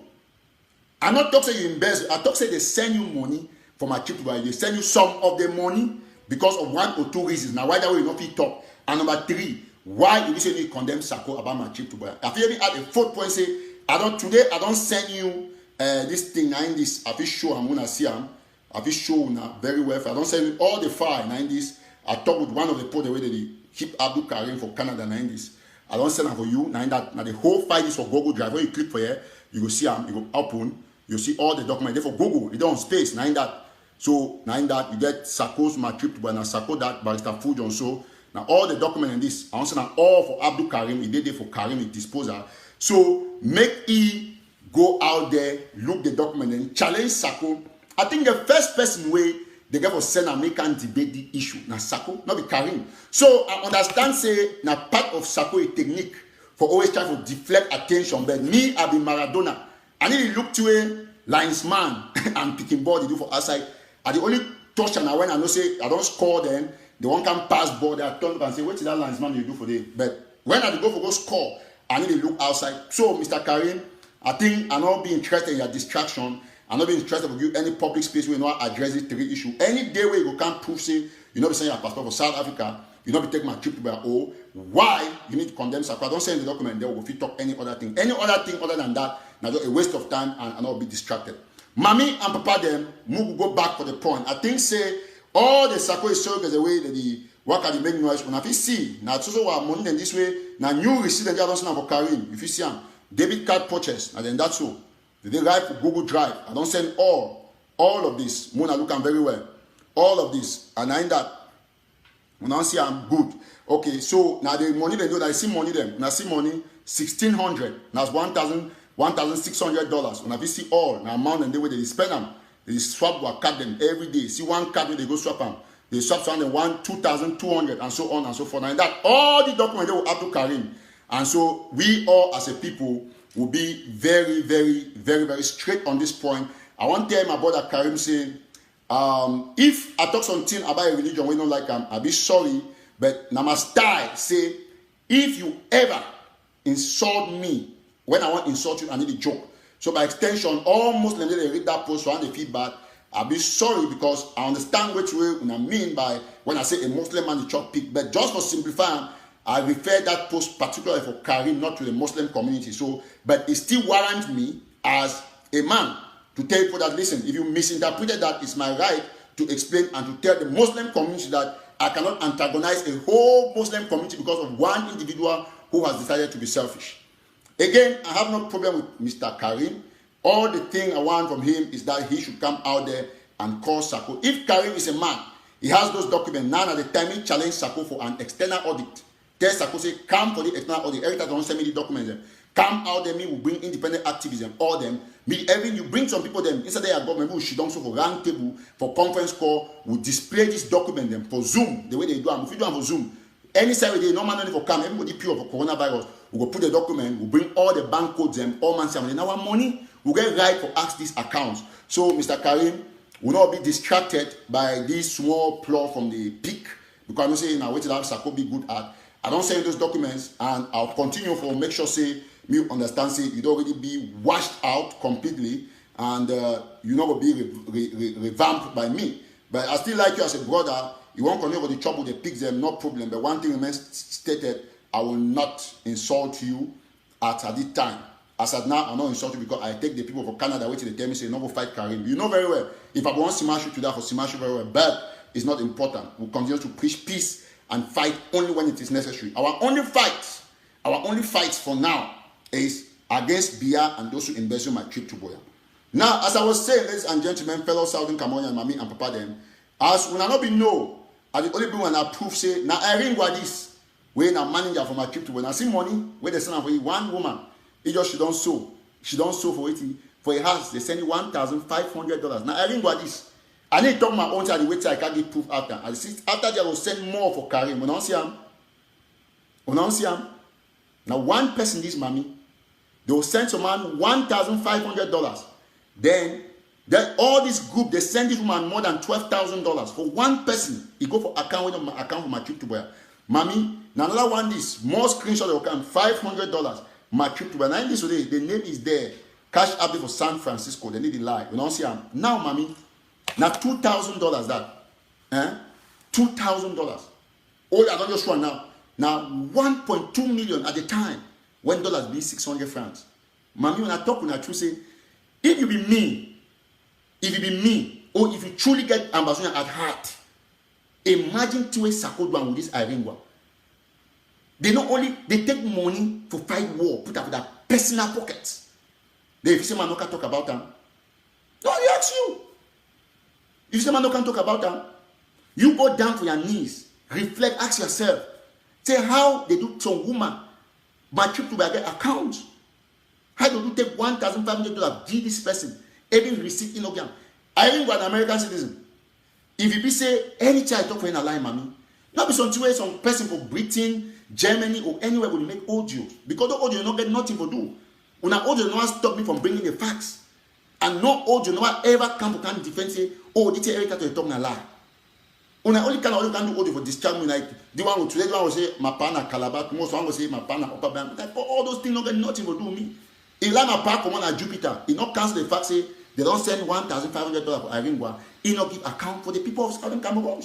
I not talk say you embezzle. I talk say they send you money for my trip to buy. They send you some of the money because of 1 or 2 reasons. Now why that way you not fit talk? And number 3, why you recently condemn Sako about my trip to buy? I feel even add a 4th point say I don't send you this thing now in this. I feel sure I'm gonna see him. I feel sure now very well. I don't send you all the file now in this. I talk with one of the people the way they keep Abdul Karim for Canada now in this. I don't send them for you. Now the whole file is for Google Drive. When you click for here, you go see them, you go open, you see all the documents. They for Google, they don't space. Now in that. So now in that you get Sako's my trip to Ghana, Sako that Barrister Fujon. So now all the documents in this, I want to send them all for Abdul Karim. He did it for Karim with disposal. So make he go out there, look the document and challenge Sako. I think the first person way they get for send American debate the issue. Now Sako, not be Karim. So I understand say now part of Sako a technique for always trying to deflect attention. But me, I be Maradona. I need to look to a linesman and picking ball they do for outside. I the only touch and when I know say I don't score them, the one can pass ball, they turn up and say, what is that linesman you do for them? But when I go for go score, I need to look outside. So Mr. Karim, I think I'm not being interested in your distraction. I'm not being interested in you any public space where you not address these 3 issues. Any day where you can't prove say you not be sending your passport for South Africa, you not be taking my trip to by why you need to condemn Sako? Don't send the document there. If you talk any other thing other than that, now a waste of time and I'll be distracted. Mommy and Papa them move go back for the point. I think say all the Sako is showing as a way that the work at the make noise. When I see now it's also what money in this way. Now new receipt and don't send for Karim. If you see them debit card purchase, and then that's so. They write for Google Drive. I don't send all of this. Mona look I'm very well. All of this. And I in that when I see I'm good. Okay, so now the money they do, I see money them. When I see money, $1,600. Now it's $1,600. When I see all now amount and the way they spend them, they swap or cut them every day. See one card where they go swap them. They swap something 2,200 and so on and so forth. And that all the documents they will have to carry. And so we all as a people will be very, very, very, very straight on this point. I want to tell my brother Karim saying, if I talk something about a religion we don't like I'll be sorry, but now my style say, if you ever insult me, when I want to insult you, I need a joke. So by extension, all Muslims they read that post and the feedback, I'll be sorry because I understand what I mean by when I say a Muslim man the chop pig, but just for simplifying, I refer that post particularly for Karim, not to the Muslim community. So, but it still warrants me as a man to tell people that, listen, if you misinterpreted that, it's my right to explain and to tell the Muslim community that I cannot antagonize a whole Muslim community because of one individual who has decided to be selfish. Again, I have no problem with Mr. Karim. All the thing I want from him is that he should come out there and call Sako. If Karim is a man, he has those documents. Now at the time he challenged Sako for an external audit. Tell Sako say, come for the external audit. Every time don't send me the documents. Come out there, me will bring independent activism, all them. Me, every you bring some people them inside their government, we should also for round table, for conference call, will display this document them for Zoom, the way they do them. If you do them for Zoom, any side they no man for come, everybody pure for coronavirus, we will put the document, we'll bring all the bank codes them, all man say, now our money, we'll get right for ask these accounts. So Mr. Karim will not be distracted by this small plot from the peak, because I'm saying now wait till Sako be good at. I don't send those documents and I'll continue for make sure say me understand say you don't already be washed out completely and you're not going to be revamped by me. But I still like you as a brother. You won't continue with the trouble, they pick them, no problem. But one thing remains stated, I will not insult you at this time. As at now, I'm not insult you because I take the people from Canada waiting to tell me, say, no, go fight Karim. You know very well, if I want to smash you to that, for smash you very well, but it's not important. We'll continue to preach peace and fight only when it is necessary. Our only fight for now is against Bia and those who embezzle my trip to Boya. Now, as I was saying, ladies and gentlemen, fellow Southern Cameroonian, Mami and Papa them, as we not be know, as the only people when I prove say, now I ring what this, when I'm manager for my trip to Boya. I see money, where they send for you, one woman, it just she don't sow for it, for a house, they send you $1,500. Now I ring what this. I need to talk my own side, the way I can't get proof after. And after that, I will send more for Karim. We don't see him. Now, one person, this mommy, they will send some man $1,500. Then all this group, they send this woman more than $12,000 for one person. He go for account for my trip to Boya. Mommy, now another one this more screenshot they will come $500. My trip to Boya. Now in this today, the name is there. Cash up for San Francisco. They need the lie. We don't see him. Now, mommy. Now $2,000 that, $2,000. Oh, I don't just one now. Now 1.2 million at the time when dollars be 600 francs. Mommy, when I talk when I truly say, if you be me, or if you truly get ambassador at heart, imagine to a Sakodwan with this Iringwa. They not only they take money to fight war, put up their personal pockets. They if someone can talk about them, no, he asks you. If someone can talk about them, you go down to your knees, reflect, ask yourself, say how they do some woman, my trip to their account. How do you take $1,500, give this person, even receipt in Ogiam? I ain't an American citizen. If you be say any child talk for in a line, mommy, not be some person for Britain, Germany, or anywhere will make audio. Because the audio not get nothing to do. When audio no one stop me from bringing the facts. And no audio no one ever come to can defend say, oh, this Erica to talk na lie. When I only can do audio for distract me, like the one today, the one will say my partner Calabar, most one will say my partner Upper Band. Like, all those things don't get nothing to do with me. If like my partner come on at Jupiter, it not cancel the fact say they don't send $1,500 for Iringwa, it not give account for the people of Southern Cameroon.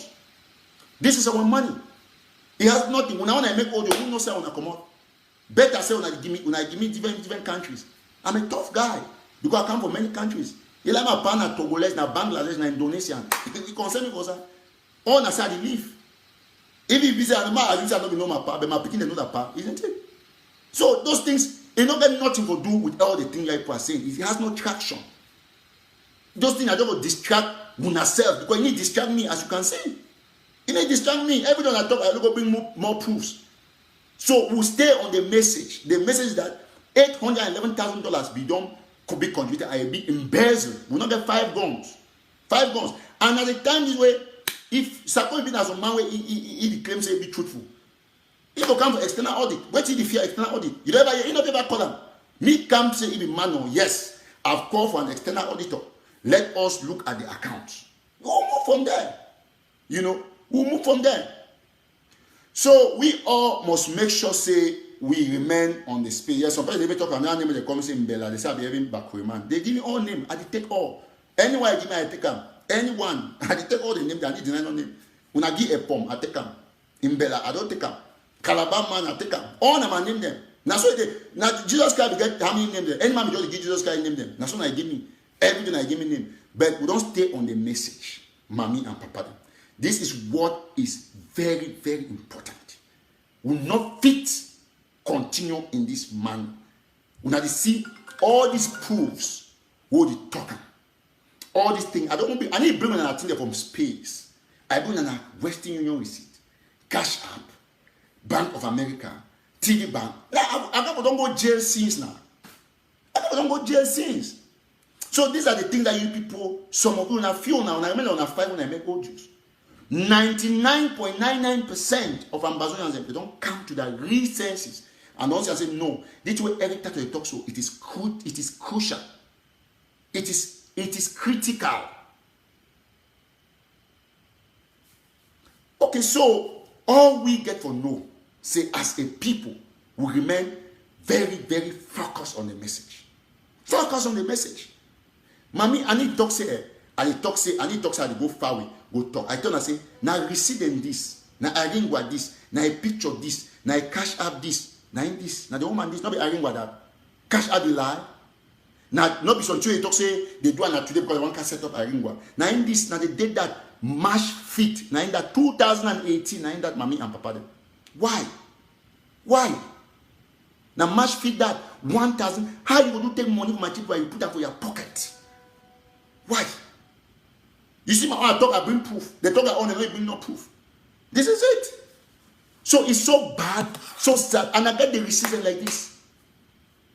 This is our money. It has nothing. When I make audio, who knows say when I come out? Better say when I give me different countries. I'm a tough guy because I come from many countries. You like my partner Togolese, na Bangladesh, na Indonesian. It concern me because all na say they live. If you visit animal, I don't know my part, but my picking another part, isn't it? So those things, it not got nothing to do with all the things people are saying. It has no traction. Those things I don't distract myself because you need to distract me, as you can see. You need to distract me. Every time I talk, I go bring more proofs. So we'll stay on the message. The message that $811,000 be done could be contributed. I be embezzled. We'll not get 5 guns. 5 guns. And at the time this way, if Sako been as a man where he claims to be truthful, he will come for external audit. What is the fear external audit? You never call him. Me come say he be man. No, yes, I've called for an external auditor. Let us look at the accounts. We'll move from there. We'll move from there. So we all must make sure say we remain on the space. Yes, sometimes they talk about name they come say Mbella. They say they having Bakweman. They give me all name. I take all. Anyone I give me, I take them. Anyone, I take all the names. I need the name. When I give a poem, I take them. Mbella, I don't take them. Calabar man, I take them. All of them, I name them. Now so now Jesus Christ get how many names them? Any man just give Jesus Christ name them. Now so I give me everything. I give me name. But we don't stay on the message, mommy and papa. This is what is very, very important. We will not fit continue in this manner. We have to see all these proofs. What they talking. All these things. I need to bring an thing from space. I bring an Western Union receipt, Cash App, Bank of America, TD Bank. I don't go jail since now. I don't go jail since. So these are the things that you people, some of you now feel now. I remember on a 5 when I make audios. 99.99% of ambassadors, they don't come to the real senses. And also I say, no, this way every time they talk so, it is crucial. It is critical. Okay, so all we get for no, say as a people, we remain very, very focused on the message. Focus on the message. Mommy, I need to talk say, I need to talk say, I go far away. go talk. I tell her say, now receive them this, now Aringwa this, now a picture this, now a cash app this, now in this, now the woman this, not be Aringwa that. Cash app the lie. Now not be something you talk say they do that today because one can set up Aringwa. Now in this, now they did that March 5th, now in that 2018, now in that mommy and papa. Why? Why? Now March 5th that 1,000. How you go to take money from my children and you put that for your pocket? Why? You see, my talk, I bring proof. They talk, I only bring no proof. This is it. So it's so bad, so sad, and I get the receiving like this.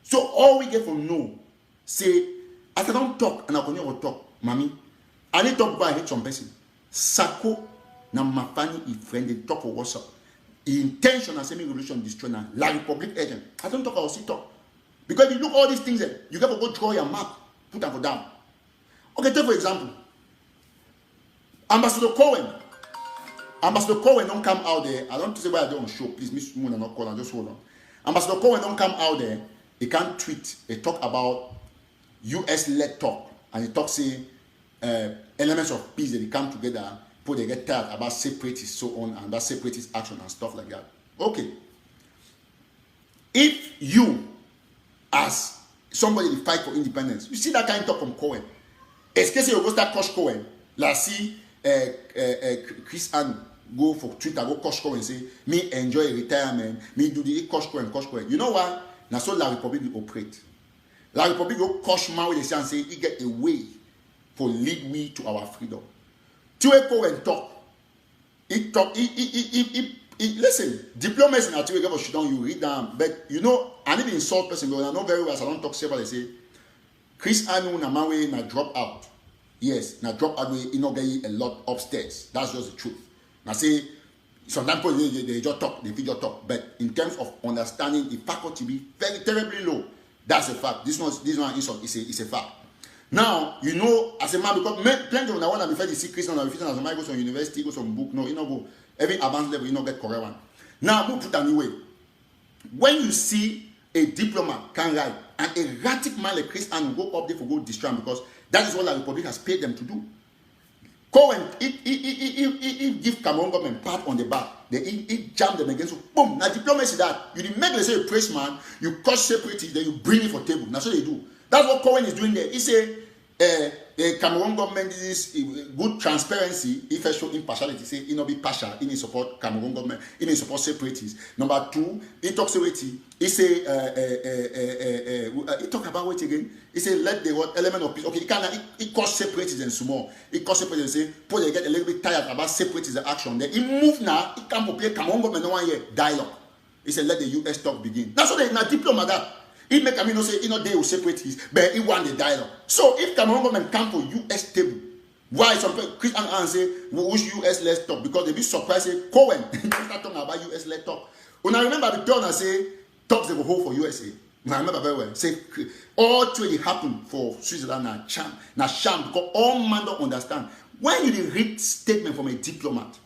So all we get from no, say, as I don't talk, and I continue to talk, mommy, I need to talk about I hate some person. Sako, na mafani, if friend, they talk for WhatsApp. Intention and semi-revolution destroy now. La Republic agent. I don't talk, I will see talk. Because if you look all these things, you got to go draw your map, put them for down. Okay, take for example. Ambassador Cohen don't come out there. I don't say why I don't show. Please, Miss Moon and not call and just hold on. Ambassador Cohen don't come out there. He can't tweet. He talk about US-led talk. And he talk say elements of peace that they come together, people they get tired about separatists, so on, and that separatist action and stuff like that. Okay. If you, as somebody that fight for independence, you see that kind of talk from Cohen. Especially you go start Kosh Cohen. Like see Chris and go for Twitter, go Kosh Cohen say, me enjoy retirement, me do the Kosh Cohen. You know why? Now so La Republic will operate. La Republic will Kosh man with the say and say, he get a way for lead we to our freedom. Tiwe Cohen talk. Listen, diplomacy in Tiwe Cohen should you read them, but you know, I need to insult person, but I know very well, so I don't talk several, they say, Chris Anu na mawe na drop out. Yes, now drop out way, you know, get a lot upstairs. That's just the truth. Now say, sometimes they just talk, they video talk, but in terms of understanding, the faculty be very terribly low. That's a fact. This one insult is a fact. Now, you know, as a man, because plenty of the one that before you see Christian and as a man goes to university, goes on book, no, you know, go every advanced level, you know, get correct one. Now, we'll put anyway. When you see a diplomat can write, and a erratic man like Chris and go up there for go destroy him because that is what the Republic has paid them to do. Cohen, he give Cameroon government pat on the back. He jam them against, so boom. Now diplomacy that you didn't make, let's say, a press man, you crush separatists, then you bring it for table. That's what they do. That's what Cohen is doing there. He say, Cameroon government is good transparency. If I show impartiality, say he not be partial. He may support Cameroon government. He may support separatists. Number two, he talks about it. He say he talk about what again? He say let the what element of peace. Okay, he cause separatists and small. He cause separatists and say people they get a little bit tired about separatists action. Then he move now. He come to play Cameroon government. No one here dialogue. He said let the US talk begin. That's what they now diplomat that. He make I mean no say you know they will separate his, but he want the dialogue. So if Cameroon government come to US table, why some Chris and say which US let's talk because they be surprised say Cohen don't start talking about US let's talk. When I remember the turn I say talks they will hold for USA. I remember very well. Say all three happen for Switzerland and sham because all man don't understand. When you read statement from a diplomat,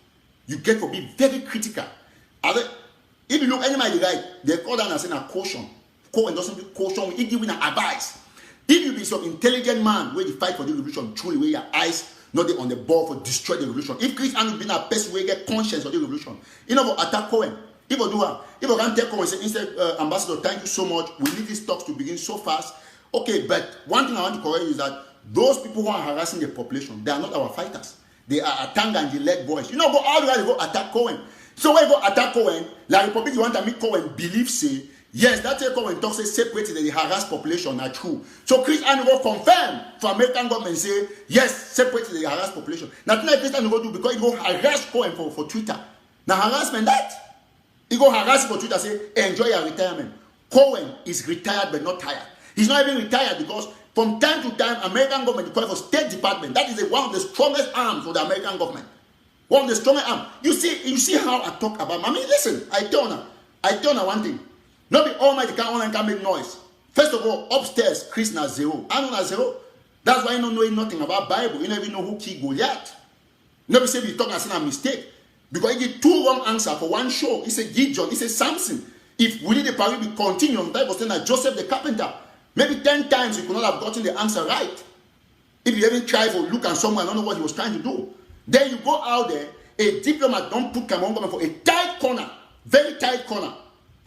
you get to be very critical. If you look anybody right, they call that and say a caution. Cohen doesn't do caution, he give you an advice. If you be some intelligent man where you fight for the revolution, truly where your eyes not on the ball for destroy the revolution. If Chris Andrew been a best way get conscience of the revolution, you know what attack Cohen. If you do her, if you can tell Cohen say instead Ambassador, thank you so much. We need these talks to begin so fast. Okay, but one thing I want to correct you is that those people who are harassing the population, they are not our fighters. They are Atanganji-led boys. You know, go all the way to go attack Cohen. So when you go attack Cohen, La Republic, you want to make Cohen believe say. Yes, that's a Cohen talks say separate that the harassed population are true. So Chris Andrew confirm for American government say yes, separate the harassed population. Now tonight Chris Andrew do because he go harass Cohen for Twitter. Now harassment that he go harass for Twitter say enjoy your retirement. Cohen is retired but not tired. He's not even retired because from time to time American government call for State Department. That is one of the strongest arms of the American government. One of the strongest arms. You see how I talk about. I mean, listen. I tell her one thing. Not be almighty can make noise. First of all, upstairs, Chris na zero. I know na zero. That's why you don't know nothing about Bible. You never even know who killed Goliath. Nobody say we talk and say a mistake. Because he did two wrong answers for one show. He said Gideon, he said Samson. If we did the parable be continue on Bible saying that Joseph the carpenter, maybe 10 times you could not have gotten the answer right. If you even try to look at someone, I don't know what he was trying to do. Then you go out there, a diplomat don't put Cameroon government for a tight corner, very tight corner.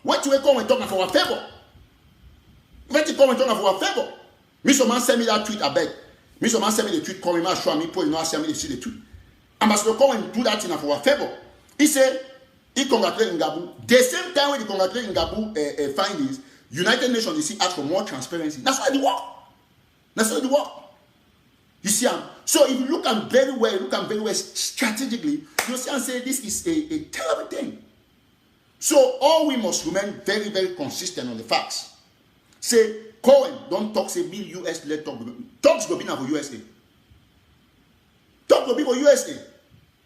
What you come and talk for our favor? What you come and talk for our favor? Mr. Man send me that tweet, I beg. Mr. Man send me the tweet, calling me, show me, put you know, send me see the tweet. Ambassador come and do that in for our favor. He said, he congratulated Ngabu. The same time when he congratulated Ngabu findings, United Nations, you see, ask for more transparency. That's why they work. That's why they work. You see, so if you look at very well, strategically, you see and say this is a terrible thing. So all we must remain very, very consistent on the facts. Say, Cohen, don't talk, say, be US, let talk. Talks go be now for USA. Talk go be for USA.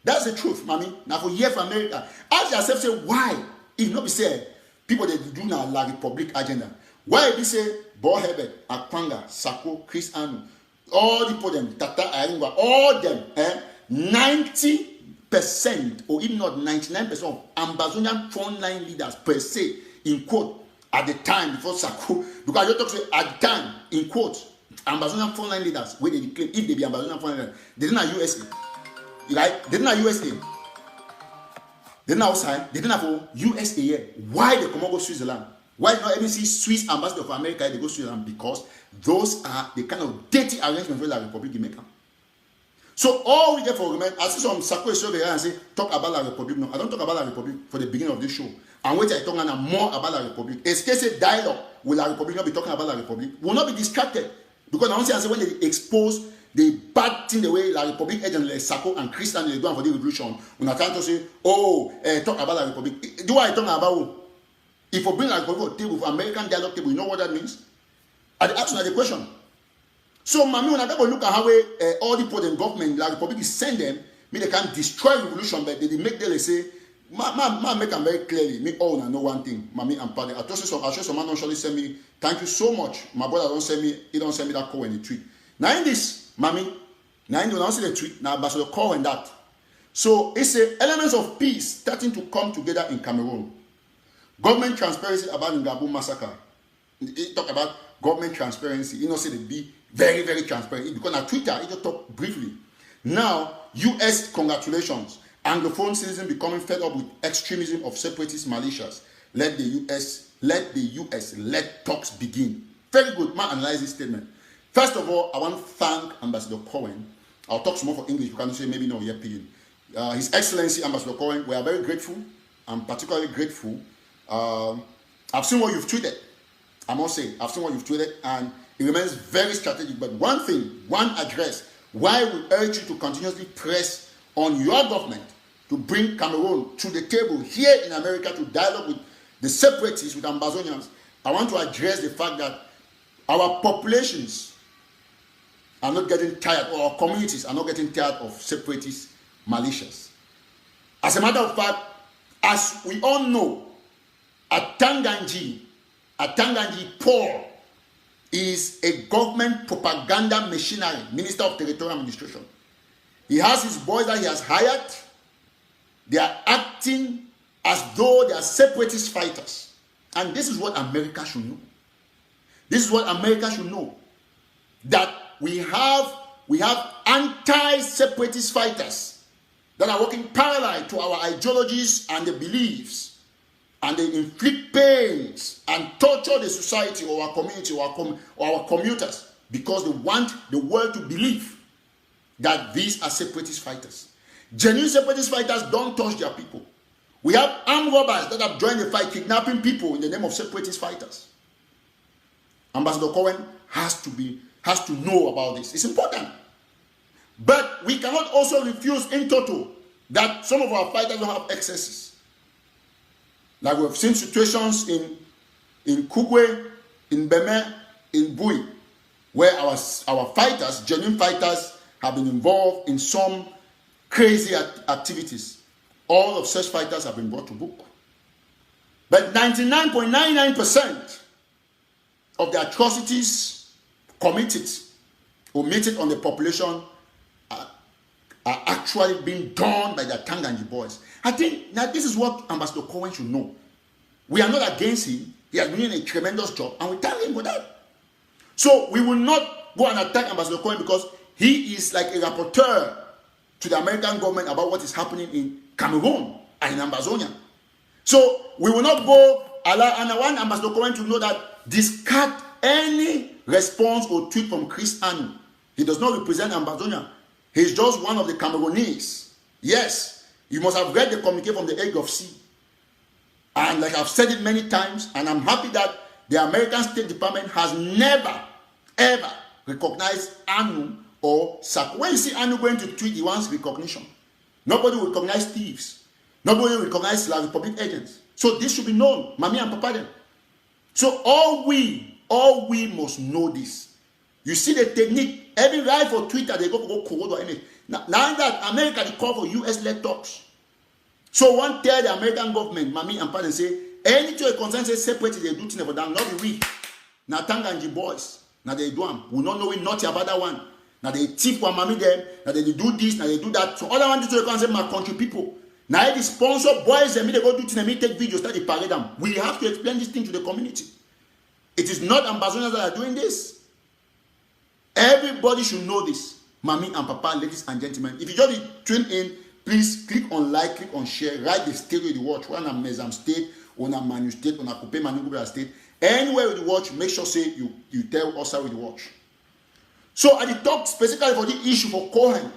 That's the truth, mommy. Now for here for America. Ask yourself, say, why? If not be say, people that do now La Republic agenda. Why be say, Bo Herbert, Akwanga, Sako, Chris Anu, all the people them, Tata Ayingwa, all them, 90% or even not 99% of Ambazonian frontline leaders per se, in quote, at the time before Sako, because you talk say at the time, in quote, Ambazonian frontline leaders, where they claim if they be Ambazonian frontline leaders, they didn't have USA. Right? They didn't have USA. They didn't have outside. They didn't have USA here. Why they come and go Switzerland? Why not even see Swiss ambassador for America they go Switzerland? Because those are the kind of dirty arrangements where the Republic make. So all we get for women, I see some Sako show and say talk about la Republic. No, I don't talk about la Republic for the beginning of this show. And wait, I talk now more about la Republic. Especially dialogue with la Republic not be talking about la Republic. Will not be distracted because I want to say when they expose the bad thing the way la Republic agents like Sako and Christian they do for the revolution. When I trying to say, talk about la Republic. Do I talk about? If you bring la Republic to table for American dialogue table, you know what that means? I ask you the question. So, mommy, when I go look at how all the people in government, la Republic is send them, me they can destroy revolution, but they make them say, ma make them very clearly. Me all I know one thing, mommy and pardon. I just some man don't surely send me. Thank you so much. My brother don't send me. He don't send me that call when he tweet. Now in this, mommy, now in don't see the tweet. Now Ambassador call and that. So it's a elements of peace starting to come together in Cameroon. Government transparency about Ngabu massacre. He talk about government transparency. You know, say they be very, very transparent. Because on Twitter, he just talk briefly. Now, US congratulations. Anglophone citizens becoming fed up with extremism of separatist militias. Let talks begin. Very good. Man, analyze this statement. First of all, I want to thank Ambassador Cohen. I'll talk some more for English. You can say maybe no, you're paying. His Excellency Ambassador Cohen, we are very grateful. I'm particularly grateful. I've seen what you've tweeted. I must say, I've seen what you've tweeted, and it remains very strategic. But one address, why we urge you to continuously press on your government to bring Cameroon to the table here in America to dialogue with the separatists, with Ambazonians. I want to address the fact that our populations are not getting tired, or our communities are not getting tired of separatist militias. As a matter of fact, as we all know, Atanganji Paul is a government propaganda machinery, Minister of Territorial Administration. He has his boys that he has hired. They are acting as though they are separatist fighters. And this is what America should know. This is what America should know. That we have anti-separatist fighters that are working parallel to our ideologies and the beliefs. And they inflict pains and torture the society or our community or our commuters because they want the world to believe that these are separatist fighters. Genuine separatist fighters don't touch their people. We have armed robbers that have joined the fight, kidnapping people in the name of separatist fighters. Ambassador Cohen has to know about this. It's important. But we cannot also refuse in total that some of our fighters don't have excesses. Like we've seen situations in Kugwe, in Beme, in Bui, where our fighters, genuine fighters, have been involved in some crazy activities. All of such fighters have been brought to book. But 99.99% of the atrocities committed on the population are actually being done by the Tanganji boys. I think now this is what Ambassador Cohen should know. We are not against him. He has been doing a tremendous job, and we thank him for that. So we will not go and attack Ambassador Cohen because he is like a rapporteur to the American government about what is happening in Cameroon and in Ambazonia. So we will not go allow, and I want Ambassador Cohen to know that discard any response or tweet from Chris Anu. He does not represent Ambazonia. He's just one of the Cameroonese. Yes, you must have read the communique from the Edge of Sea. And like I've said it many times, and I'm happy that the American State Department has never, ever recognized Anu or Sako. When you see Anu going to tweet, he wants recognition. Nobody will recognize thieves. Nobody will recognize Slavic public agents. So this should be known, Mami and Papa them. So all we must know this. You see the technique. Every right for Twitter, they go code or image. Now that America, they call for US-led talks. So one tell the American government, Mami and Papa, say, anything you concern, say separate, they do things about that. Not we. Now Tanganji boys, now they do them. We not know nothing about that one. Now they tip for Mami them. Now they do this, now they do that. So all I want to do is say my country people. Now the sponsor boys, they go do things, they take videos, start to parade them. We have to explain this thing to the community. It is not ambassadors that are doing this. Everybody should know this. Mami and Papa, ladies and gentlemen. If you just tune in, please click on like, click on share, write the state where you watch. One on Mezam State, on a Manu State, on a Coupe Manu State. Anywhere you watch, make sure say you tell us how you watch. So I did talk specifically for the issue for Cohen.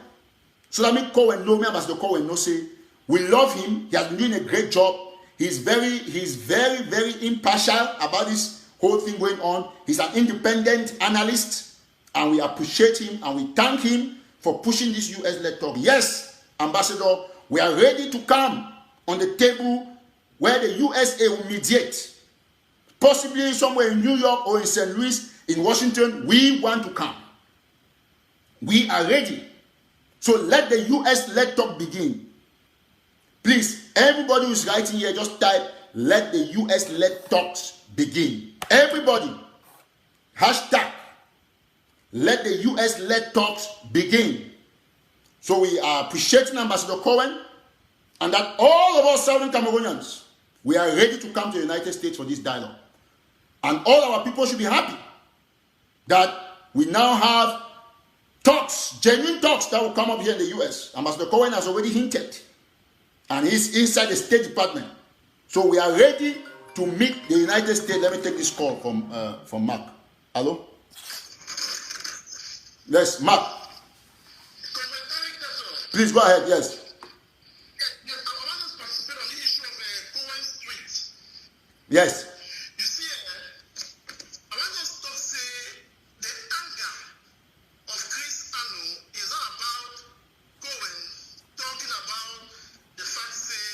So that make Cohen know, me Ambassador Cohen know say, we love him. He has been doing a great job. He's very, very impartial about this whole thing going on. He's an independent analyst, and we appreciate him and we thank him for pushing this US-led talk. Yes, Ambassador, we are ready to come on the table where the USA will mediate. Possibly somewhere in New York or in St. Louis, in Washington, we want to come. We are ready. So let the US-led talk begin. Please, everybody who's writing here, just type, let the US-led talks begin. Everybody, hashtag, let the US-led talks begin. So we are appreciating Ambassador Cohen and that all of us Southern Cameroonians, we are ready to come to the United States for this dialogue. And all our people should be happy that we now have talks, genuine talks that will come up here in the US. Ambassador Cohen has already hinted. And he's inside the State Department. So we are ready to meet the United States. Let me take this call from Mark. Hello? Yes, Mark. Please go ahead, yes. Yes, I want to participate on the issue of Cohen's tweet. Yes. You see, I want to stop say the anger of Chris Anu is not about Cohen talking about the fact say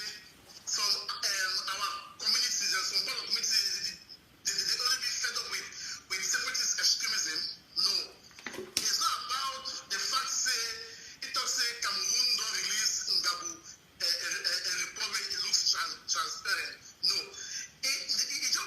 some our communities and some part of communities they only be fed up with separatist extremism. No. It's not about the fact say it talks say Cameroon don't release Ngabu a republic, it looks transparent. No. It just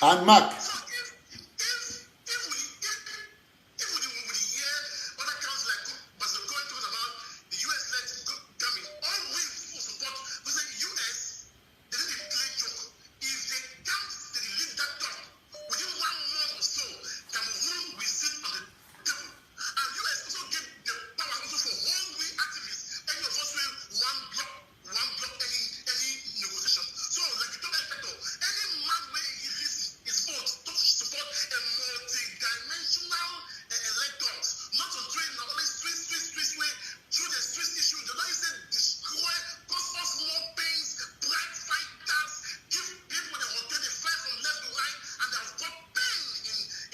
And Mark. So if we hear other countries like Barcelona talking about the US coming, all we support we say US, they didn't play joke. If they come, they leave that talk within 1 month or so, Cameroon will sit on the table. And US also get the power also for hungry activists. Any of us will one block any negotiation. So like you told Inspector, any man where he release his vote to support a multi-dimensional electors, not to train not only Swiss way through the Swiss issue. The law said destroy, cause us more pains, black fighters, give people the hotel they fight from left to right, and they have got pain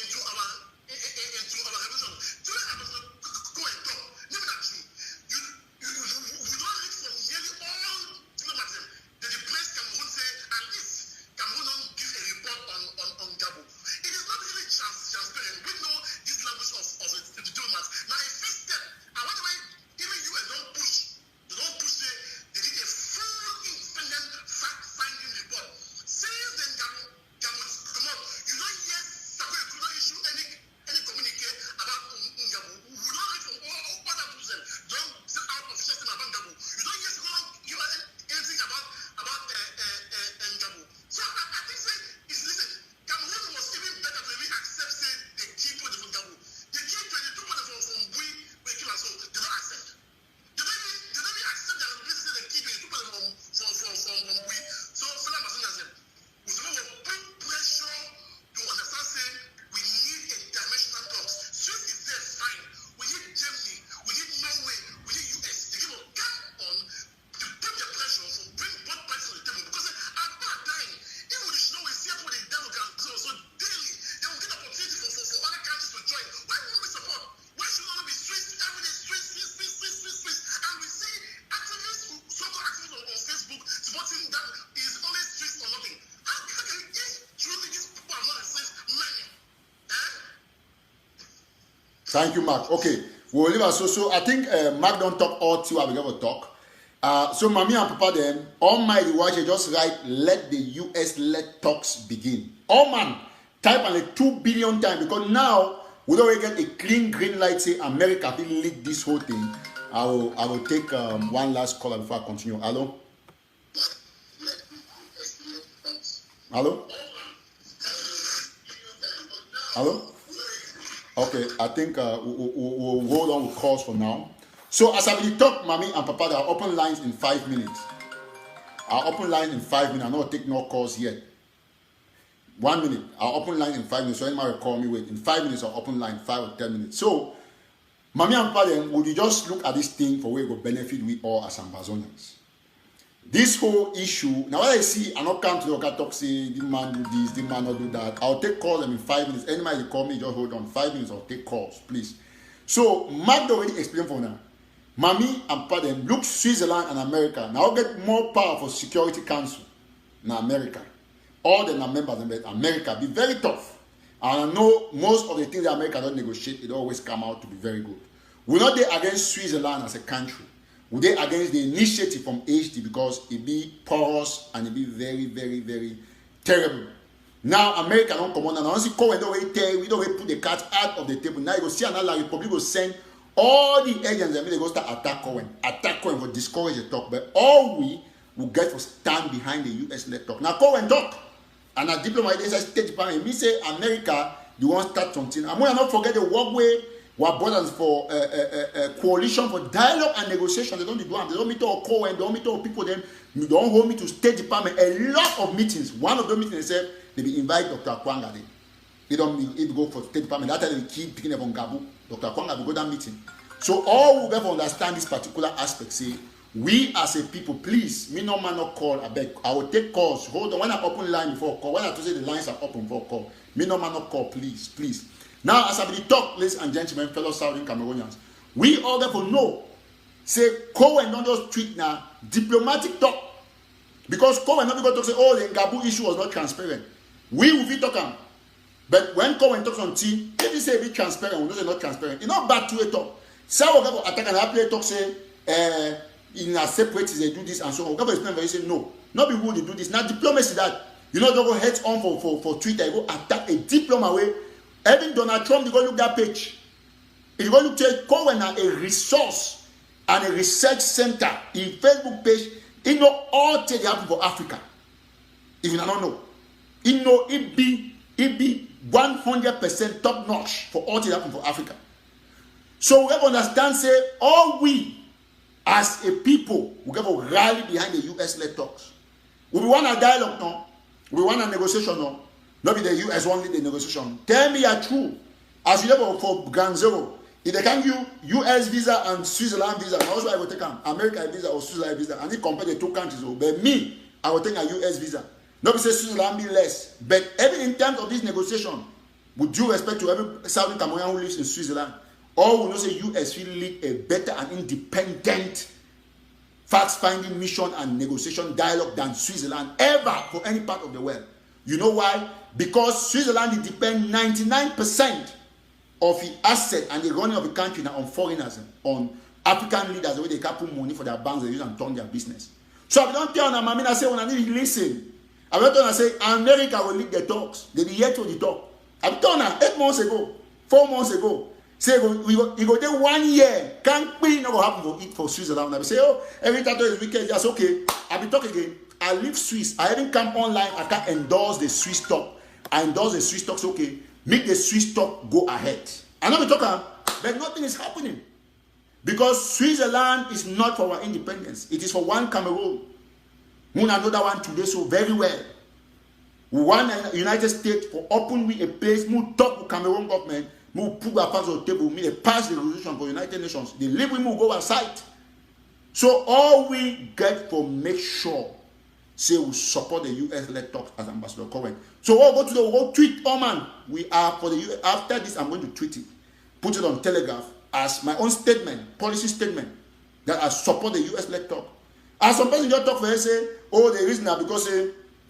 into our revolution. Today I was go and talk. Never that true. We don't read from nearly all diplomats. The place Cameroon say at least Cameroon don't give a report on Gabo. It is not really transparent. We know this language of the diplomats. Now a first step, and what way even US don't push. They don't push. They did a full independent fact-finding report. Since then Gabo come up, you don't hear Sako could not issue any communique about Ngabo. We don't read from all other people. Don't say out of system about Ngabo. You don't hear Sako give anything about Ngabo. So I think say listen, Cameroon was even better to really accept say the key point from Ngabo. The key 22 point from we kill us, so they don't accept. They don't even accept that we say the key 22 point from we. So Fela Masina said, we will put pressure to understand say we need a dimensional talks. Swiss is there, fine. We need Germany, we need Norway, we need US. They give us come on to put the pressure to bring both parties to the table because at that time, even the snow is here for the devil so daily, they will get opportunity for other countries to join. Why won't we support? Why should not be Swiss every day? Swiss? And we see activists, so-called activists on Facebook supporting that is only Swiss or nothing. How can you truly these people are not the Swiss men? Thank you, Mark. Okay, we'll leave us. So I think Mark don't talk all two. I will never talk. So Mommy and Papa them, Almighty watch just write, let the US let talks begin. Oh man, type on it 2 billion times because now we don't get a clean green light say America will lead this whole thing. I will take one last caller before I continue. Hello? Hello? Hello? Okay, I think we'll hold on with calls for now. So as I will talk, Mommy and Papa, there are open lines in 5 minutes. I'll open line in 5 minutes. I'm not taking no calls yet. 1 minute. I'll open line in 5 minutes. So anybody will call me, wait. In 5 minutes, I'll open line 5 or 10 minutes. So, Mommy and Papa, then, would you just look at this thing for where it will benefit we all as Ambazonians? This whole issue, now when I see, I not come to the talk, say, this man do this, this man not do that. I'll take calls in 5 minutes. Anybody call me, just hold on. 5 minutes, I'll take calls, please. So, Mark already explained for now. Mommy and Papa, then, look Switzerland and America. Now get more power for Security Council in America. All the members of America be very tough. And I know most of the things that America don't negotiate, it always come out to be very good. We're not there against Switzerland as a country. We're there against the initiative from HD because it be porous and it be very, very, very terrible. Now America don't come on and honestly we don't put the cat out of the table. Now you go see another Republic will send all the agents and they go start attack Cohen for discourage the talk. But all we will get for stand behind the US let talk. Now Cohen talk. And a diplomat is a State Department. Me say America, you want to start something. And we are not forget the walkway, what brothers for coalition for dialogue and negotiation. They don't do them. They don't meet all Cohen. They don't meet all people. Them. You don't hold me to State Department. A lot of meetings. One of the meetings they say they be invite Dr. Akwanga. They don't even go for State Department. That time they keep picking up on Gabu. Dr. Akwanga will go that meeting. So all we have to understand this particular aspect. Say we as a people, please, me no man not call. I beg. I will take calls. Hold on. When I open line before call, when I say the lines are open for call, me no man not call. Please, please. Now, as I be talk, ladies and gentlemen, fellow Southern Cameroonians, we all get to know. Say Cohen don't just treat now diplomatic talk because Cohen not going to say, oh, the Gabu issue was not transparent. We will be talking, but when Cohen talks on T, if he say be transparent, we know say not transparent. It's not bad to a talk. Some will attack and play talk say. In a separate they do this and so on. We explain very say no. Not be who they do this. Now diplomacy that You know, they go heads on for Twitter, go attack a diploma way. Even Donald Trump, they go look that page. If you go look to Cohen a resource and a research center in Facebook page, you know all things happen for Africa. If you don't know, you know it be 100% top notch for all things happen for Africa. So we have to understand, say, all we as a people, we have to rally behind the US-led talks. We want a dialogue now. We want a negotiation now. Not be the US only the negotiation. Tell me are true. As you know for Ground Zero, if they can give US visa and Switzerland visa, also I will take an American visa or Switzerland visa, and they compare the two countries. But me, I will take a US visa. Not say Switzerland be less, but even in terms of this negotiation, with due respect to every Southern Cameroonian who lives in Switzerland, all we know say US will lead a better and independent fact-finding mission and negotiation dialogue than Switzerland ever for any part of the world. You know why? Because Switzerland depends 99% of the asset and the running of the country now on foreigners, on African leaders, the way they can put money for their banks, they use and turn their business. So I don't tell them, I say, when I need to listen, I don't tell them, say, America will lead the talks. They be yet to the talk. I told them 8 months ago, 4 months ago, say, you go there 1 year, can't be no happen for it for Switzerland. I say, oh, every time is weekend, just okay. I be talking again. I leave Swiss. I haven't come online. I can't endorse the Swiss stock. I endorse the Swiss stocks, okay. Make the Swiss stock go ahead. I know we talking, but nothing is happening. Because Switzerland is not for our independence. It is for one Cameroon. We know that one today so very well. We want the United States for open with a place. We talk with Cameroon government. We put our parts on the table. We pass the resolution for United Nations. They leave we go outside. So all we get for make sure, say we support the US-led talks as Ambassador Cohen. So we'll go to the we'll tweet, oh man, we are for the US. After this, I'm going to tweet it, put it on Telegraph as my own statement, policy statement, that I support the US-led talk. And some person just talk for say, oh, the reason is because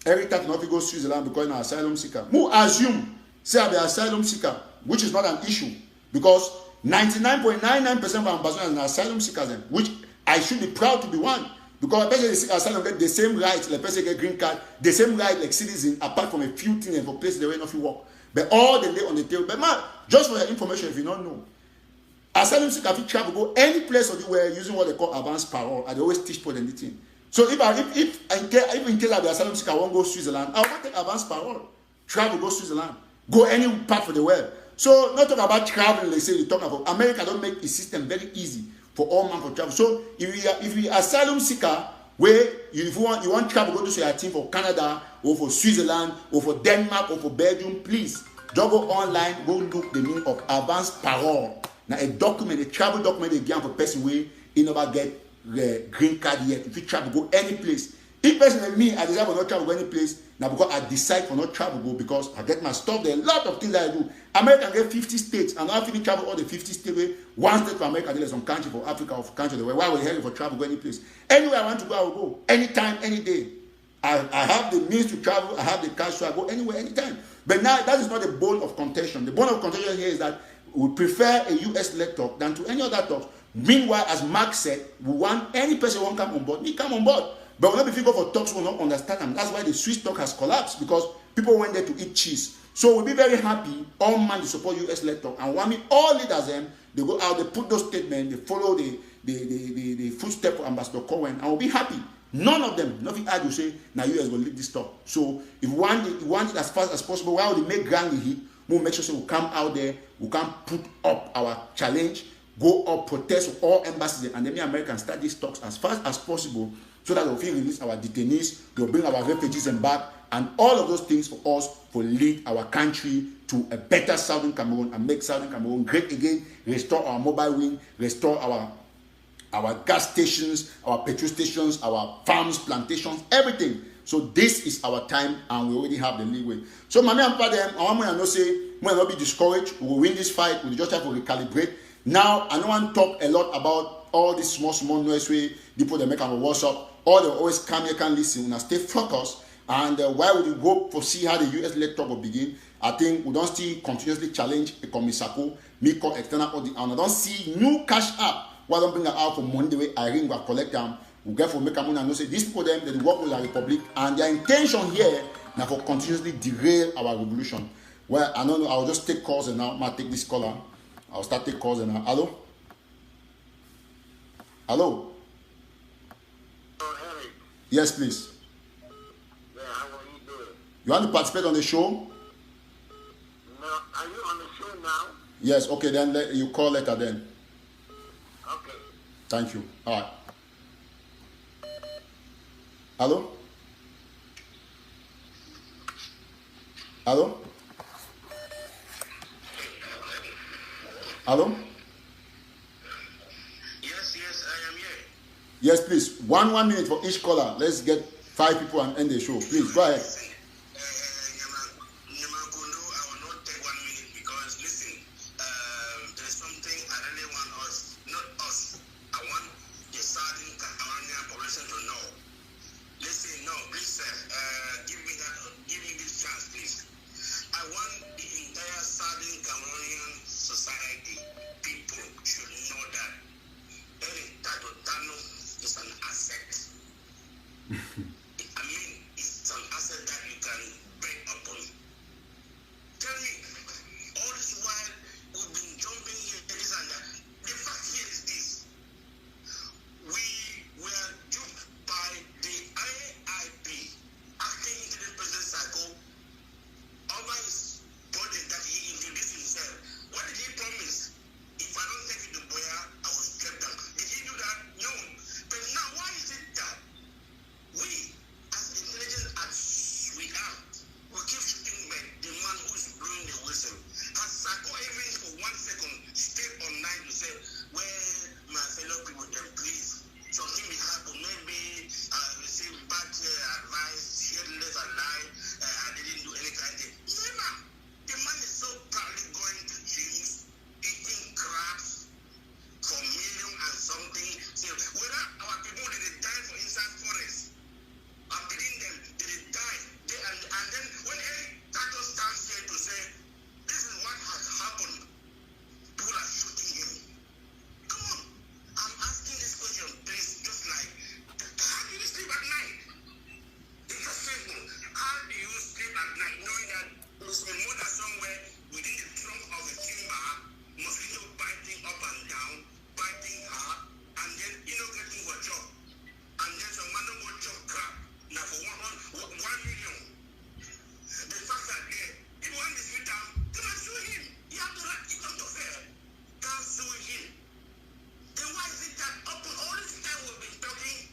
every time not go to Switzerland because an asylum seeker. Who assume say I'm the asylum seeker, which is not an issue, because 99.99% of ambassadors are asylum seekers, which I should be proud to be one. Because a person is asylum get the same rights, the person get green card, the same right like citizen, apart from a few things for places they will not work. But all they lay on the table. But man, just for your information, if you don't know, asylum seeker if you travel go any place of the world using what they call advanced parole, and they always teach for them anything. So if in case I be asylum seeker, I won't go to Switzerland, I will take advanced parole, travel, go to Switzerland, go any part of the world. So not talk about traveling, they say you talk about America don't make the system very easy for all man for travel. So if you asylum seeker, where if you want travel, go to your team for Canada or for Switzerland or for Denmark or for Belgium, please just go online, go look the meaning of advanced parole. Now a document, a travel document they give for person where he never get the green card yet. If you travel, go any place. If person like me, I decide for not travel go any place, now because I decide for not travel go because I get my stuff there. A lot of things that I do. America get 50 states, and I finish travel all the 50 states where one state for America, there is some country for Africa or for country the way. Why would I for travel go any place? Anywhere I want to go, I will go. Anytime, any day. I have the means to travel, I have the cash, so I go anywhere, anytime. But now that is not the bone of contention. The bone of contention here is that we prefer a US-led talk than to any other talks. Meanwhile, as Mark said, we want any person who won't come on board, me come on board. But whenever people go for talks, we will not understand them. That's why the Swiss talk has collapsed, because people went there to eat cheese. So we'll be very happy, all man to support US-led talk. And want me, all leaders, they go out, they put those statements, they follow the footsteps of Ambassador Cohen, and we'll be happy. None of them, nothing I will say, now US will lead this talk. So if we want it as fast as possible, while they make grand hit, we'll make sure we come out there, we can put up our challenge, go up, protest with all embassies, and then the Americans start these talks as fast as possible, so that we'll release our detainees, they'll bring our refugees and back, and all of those things for us to lead our country to a better Southern Cameroon and make Southern Cameroon great again, restore our mobile wing, restore our gas stations, our petrol stations, our farms, plantations, everything. So this is our time, and we already have the leeway. So, Mami and Papa, I want to say, we will not be discouraged. We will win this fight. We just have to recalibrate. Now, I don't want to talk a lot about all this small noise way people they make on WhatsApp. All they always come here, can listen. We stay focused. And while we go for see how the US-led talk will begin, I think we don't still continuously challenge a Komisako, Miko, external audit, and I don't see new cash up. Why don't bring them out for Monday way I ring, we collect them. We get for make money and say these people them they work with the Republic, and their intention here Now for continuously derail our revolution. Well, I don't know. I'll just take calls and now. I might take this caller. I'll start take calls and now. Hello? Hello? Oh, Eric. Yes, please. Yeah, how are you doing? You want to participate on the show? No, are you on the show now? Yes, okay, then you call later then. Okay. Thank you. All right. Hello? Hello? Hello? Yes, I am here. Yes, please. One minute for each caller. Let's get 5 people and end the show. Please, go ahead. Nyamakundo, I will not take 1 minute because, listen, there is something I really want us, not us, I want the Southern Cameroonian population to know. Listen, no, please, sir, give me this chance, please. I want the entire Southern Cameroonian society, people should know that any Tano is an asset. I mean, it's an asset that you can break upon. Tell me, all this while we've been jumping here, this and that. The fact here is this. We were duped by the IIP, acting into the President Sako, over his budget that he introduced himself. What did he promise? If I don't take it to Boya, I will step down. Did he do that? No. But now, why is it that we, as intelligent as we are, we keep shooting back the man who is blowing the whistle? Has Sako even for 1 second stayed online to say, well, my fellow people, then please, something will happen. Maybe I received bad advice, shared less and lie, I didn't do any kind of thing. Never. The man is so proudly going to gyms, eating crabs for million and something. So whether our people did they die for inside forest, I'm bidding them, did they die? And then when Eric Tato stands here to say, this is what has happened, people are shooting him. Come on. I'm asking this question, please, just like, how do you sleep at night? It's just simple. How do you sleep at night knowing that there's a mother somewhere within the trunk of a timber, mosquito biting up and down, biting her, and then getting what job? And then some man don't go job crap. Now for 1 million. The fact that if one is with them, come and sue him. You have the right to come to fair. Can't sue him. Then why is it that up to all this time we've been talking,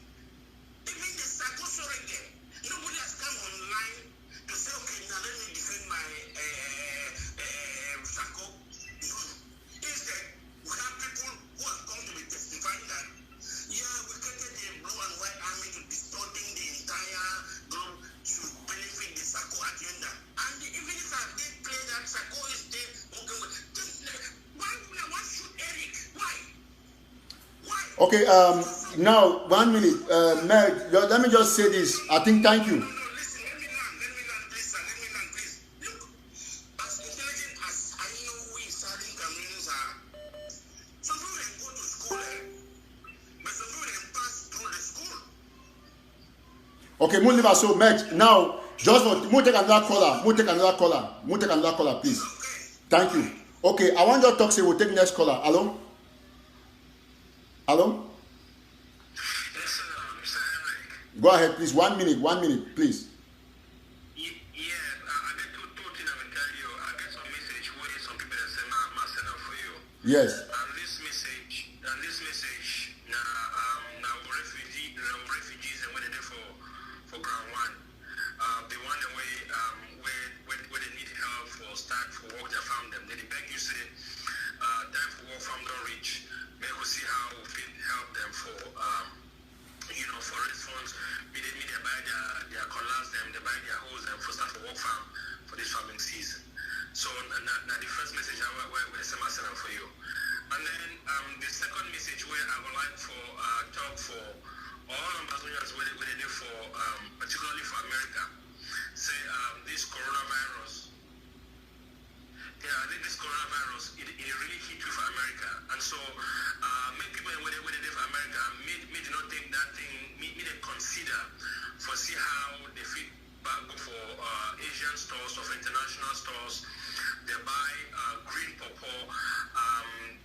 even the Sako surrogate, nobody has come online to say, okay, now let me defend my Sako. No. Instead, we have people who have come to be testifying that, yeah, we created the blue and white army to distorting the entire globe to benefit the Sako agenda. And even if I did play that, Sako is there, okay, why shoot Eric? Why? Okay, now 1 minute. Meg, let me just say this. I think, thank you. No, listen, let me land, please, sir. Let me land, please. Look, as intelligent as I know we Southern Cameroonians are, some people can go to school, but some people can pass through the school. Okay, move leave us so Meg. Now, just for move take another caller, please. Okay. Thank you. Okay, I want your talk. Say we'll take next caller. Hello. Hello. Yes, sir, Mr. Henrik. Go ahead, please. 1 minute, please. Yeah, I get two things I will tell you. I get some message where some people that say my send out for you. Yes. And this message, now refugees and when they're for ground one, they want the way where they need help for start for work they found them. They beg you say, time for work farm don't reach. Maybe we'll see how we can help them for for response. They buy their collars them, they buy their hose and for start for work farm for this farming season. So now the first message I send myself for you. And then the second message where I would like for talk for all Ambazonians where they do for particularly for America. Say this coronavirus. Yeah, I think this coronavirus it really hit with America, and so make people when they for America, me not take that thing, me they consider for see how they fit go for Asian stores or for international stores. They buy green pawpaw,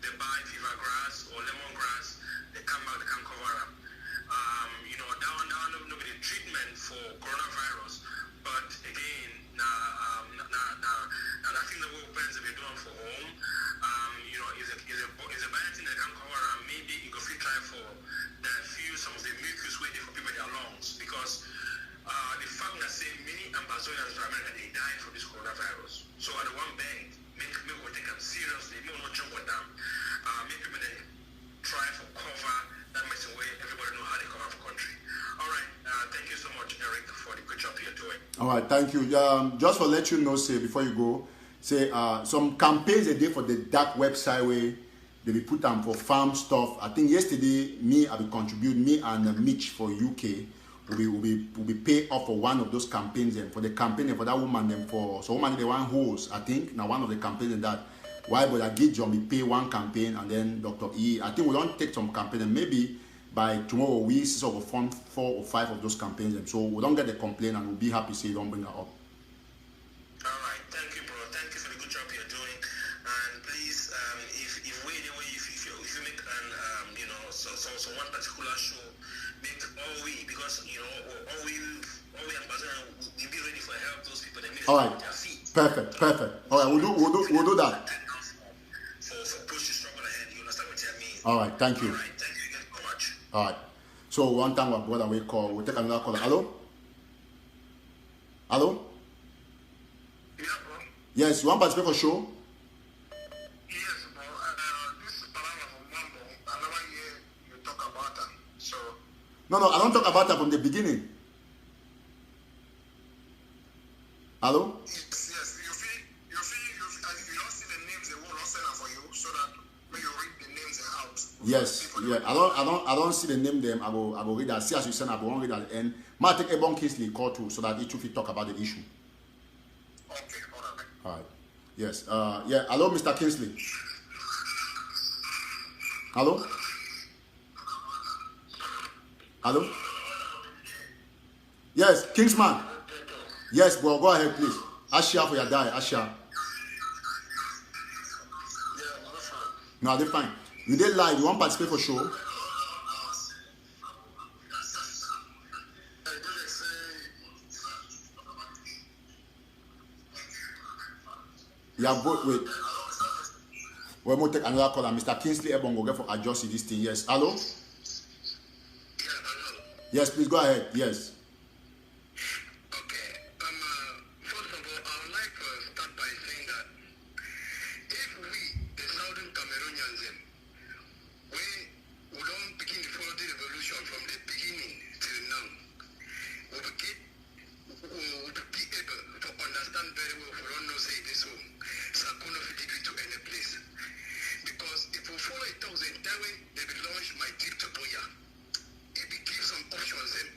they buy fever grass or lemongrass. They come out, they can cover up. That one will be the treatment for coronavirus. But again, I think the work plans that we're doing for home, is a bad thing that can cover up. Maybe you could try for some of the mucus waiting for people in their lungs, because the fact that say many Amazonians in America, they died from this coronavirus. So at the one bank, make people take them seriously, make not joke with them. Make people then try for cover that medicine way everybody know how they cover the country. All right, thank you so much, Eric, for the good job you're doing. All right, thank you. Just for let you know, say before you go, say some campaigns a day for the dark website where they will put them for farm stuff. I think yesterday I will contribute, me and Mitch for UK will be pay off for one of those campaigns, and for the campaign and for that woman and for so woman they one host. I think now one of the campaigns in that why but I get John we pay one campaign and then Dr. E. I think we don't take some campaign and maybe by tomorrow we sort of fund 4 or 5 of those campaigns, and so we don't get the complaint and we'll be happy to say you don't bring her up. Alright, thank you, bro. Thank you for the good job you're doing. And please, if you make so one particular show, make all we, because all we ambassador will be ready for help those people that need to Alright. their feet. Perfect. All right, we'll do that. For push the struggle ahead, you understand what I mean? All right, thank you. Alright, thank you again so much. All right. So one time our brother will call. We'll take another call. Hello? Hello? Yeah, bro. Yes, you want to participate for show? Yes, bro. This is Palala from Mambo. I never hear you talk about that. So. No, I don't talk about that from the beginning. Hello? Yes. You don't see the names, they will not send them for you, so that when you read the names out. Yes, yeah. I don't see the name them. I will read that. See as you send, I will read at the end. Might take Ebon Kingsley call too, so that each of you talk about the issue. Okay, alright. All right. Yes. Yeah. Hello, Mr. Kingsley. Hello. Hello. Yes, Kingsman. Yes, bro. Go ahead, please. Asha for your die. Asha. No, they're fine. You did live. You want to participate for show? Yeah, both wait. We're going to take another caller. Mr. Kingsley Ebon will get for adjusting this thing. Yes. Hello? Yes, please go ahead. Yes. Okay. First of all, I would like to start by saying that if we, the Southern Cameroonians, we don't begin to follow the revolution from the beginning till now, we will be able to understand very well if we don't know say this home. Sakuno degree to any place. Because if we follow it that way, they will launch my trip to Boya. If we give some options in,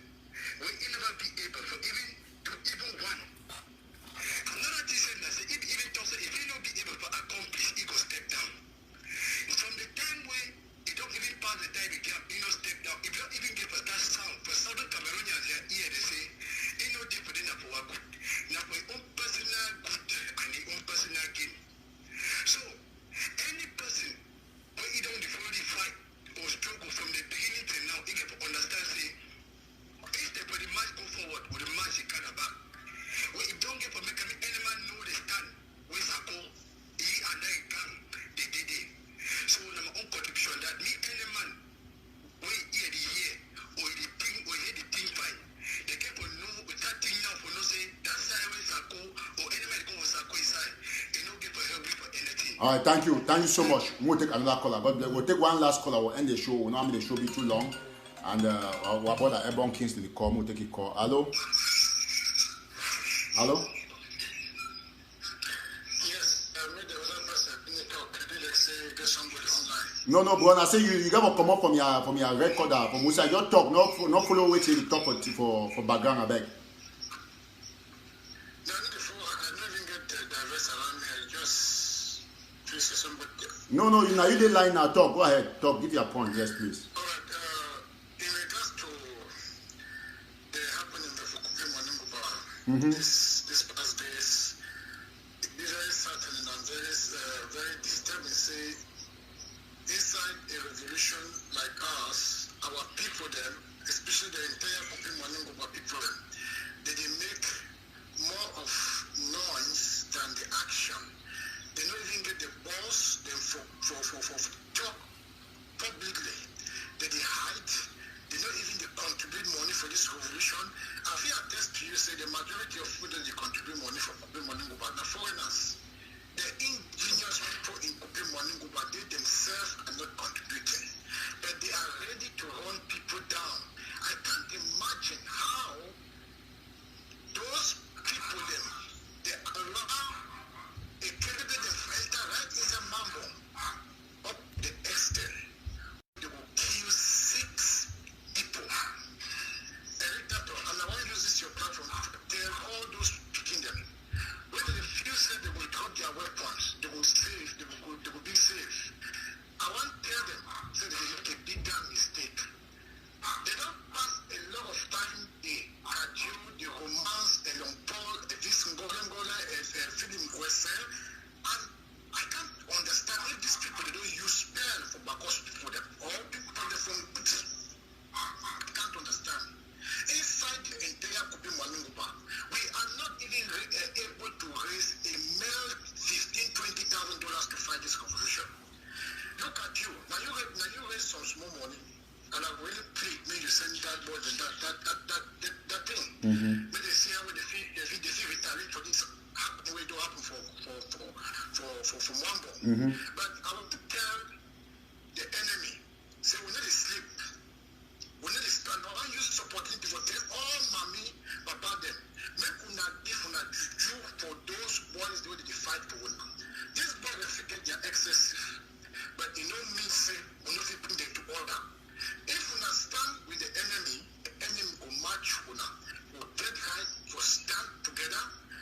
we will never be able to even one. Another thing said that if even though if you don't be able to accomplish, it will step down. From the time when you don't even pass the time you can, step down. If you don't even give us that sound, for Southern Cameroonians here, they say, no different than for our good. Now for your own personal good and your own personal gain. So any person when you don't follow the fight or struggle from the beginning till now, you can understand say if the match go forward with the match you can back. Well, if don't get for make any man know the stand where Sako he and I can they did it. So my own contribution that me any man when hear the year or the thing or hear the thing fine, they can for know with that thing now for no say that side where Sako or any man go with Sako inside, they don't get for help for anything. All right, thank you so much. We'll take another caller, but we'll take one last caller. We'll end the show. We'll not make the show be too long. And our brother Ebon Kingsley call. We'll take a call. Hello. Hello. Yes, I made the other person in the talk. Did like say get somebody online? No, bro. I say you gotta come up from your recorder. From which side? Your talk, not follow wait till you talk for background. I beg. I need to follow. I don't even get diverse around me. I just say somebody. No. You did line now. Talk. Go ahead. Talk. Give your point. Yes, please. All right. In regards to the happening of Fukufi Manimba, this past days. It be very certain and very disturbing. Say inside a revolution like ours, our people them, especially the entire Maningoba people, they make more of noise than the action. They don't even get the balls them for talk publicly. They hide. They don't even contribute money for this revolution. I feel attest to you say the majority of people that they contribute money for Maningoba are foreigners. The ingenious people in Maningoba, they themselves are not contributing, but they are ready to run people down. I can't imagine how those people them they allow a candidate to enter right into Mambo up the extent they will kill 6 people. Eric Tato, and I want to use this your platform to tell all those picking them. When they feel said they will drop their weapons, they will save, they will be safe. I want to tell them say they make a big damn mistake. They don't pass a lot of time they cajole, the romance, the long Paul, this Ngola, Philip Wessel, and I can't understand if these people they don't use spell for Bakos for them or people from the phone. I can't understand. Inside the entire Kupi Maningoba, we are not even able to raise a mere $15,000-$20,000 to fight this revolution. Look at you. Now you raise some small money, and I really plead, may you send that boy and that thing. May they see how they feel retaliate for this happening way to happen for Mwambo. But I want to tell the enemy, say we need to sleep. We need to stand. I want to use this opportunity to tell all mommy about them. Make una give una juju for those boys they want to fight for one. These boys will forget their excessive, but it no means say we no fit bring them to order. If una stand with the enemy will match una. Will get right for stand together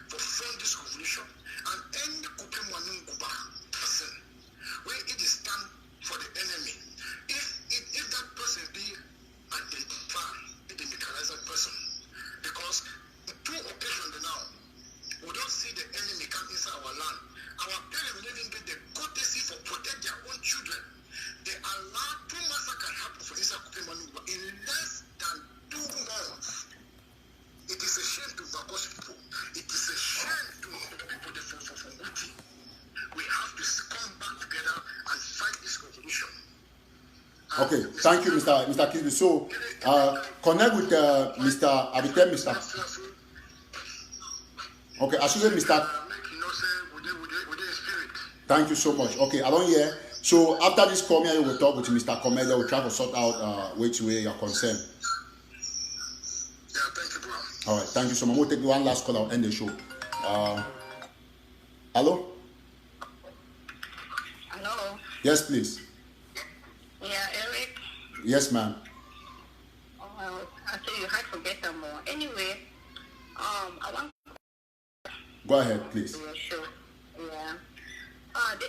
for front this revolution and end Kupi Maningoba person. Where it is stand for the enemy. If that person be identified, a demilitarized person, because the 2 occasions now, we don't see the enemy come inside our land. Our parents don't even get the courtesy for protect their own children. They allow 2 massacres happen for inside Kupi Maningoba in less than 2 months. It is a shame to Bakos people. It is a shame to the people from Uti. We have to come back together and fight this revolution. Okay, thank you, Mr. Kisby. So, connect with Mr. Abite, Mr. Okay, I should say Mr. Thank you so much. Okay, I don't hear. So, after this call, me, I will talk with Mr. Commander. We'll try to sort out which way you're concerned. Yeah, thank you, bro. All right, thank you so much. We'll take one last call. I'll end the show. Hello? Hello? Yes, please. Yeah, Eric? Yes, ma'am. I thought you had to get them more. Anyway, I want Go ahead, please. to show. Yeah.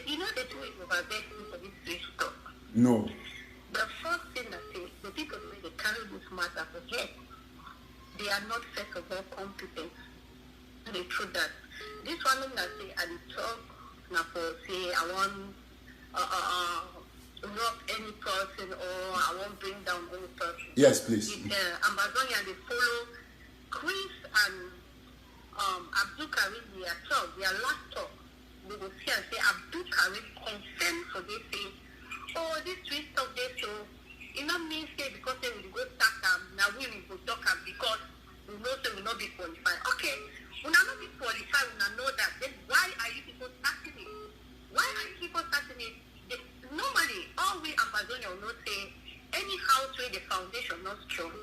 You know the two is overbearing for this free stock. No. The first thing that the people say they carry this matter for head. They are not first of all competent. And the truth that this one that say I talk now for say I want rob any person or I won't bring down any person. Yes, please. Amazonia they follow Chris and Abdul Karim their talk, their last talk. They will see and say Abdul Karim consent for this thing. Oh, this twist of this so it not mean say because they will go start them now we will talk them because we know they will not be qualified. Okay, when I not be qualified, when I know that, then why are you people starting it? Why are you people starting it? Normally, all we Amazonia will not say any house where the foundation not strong,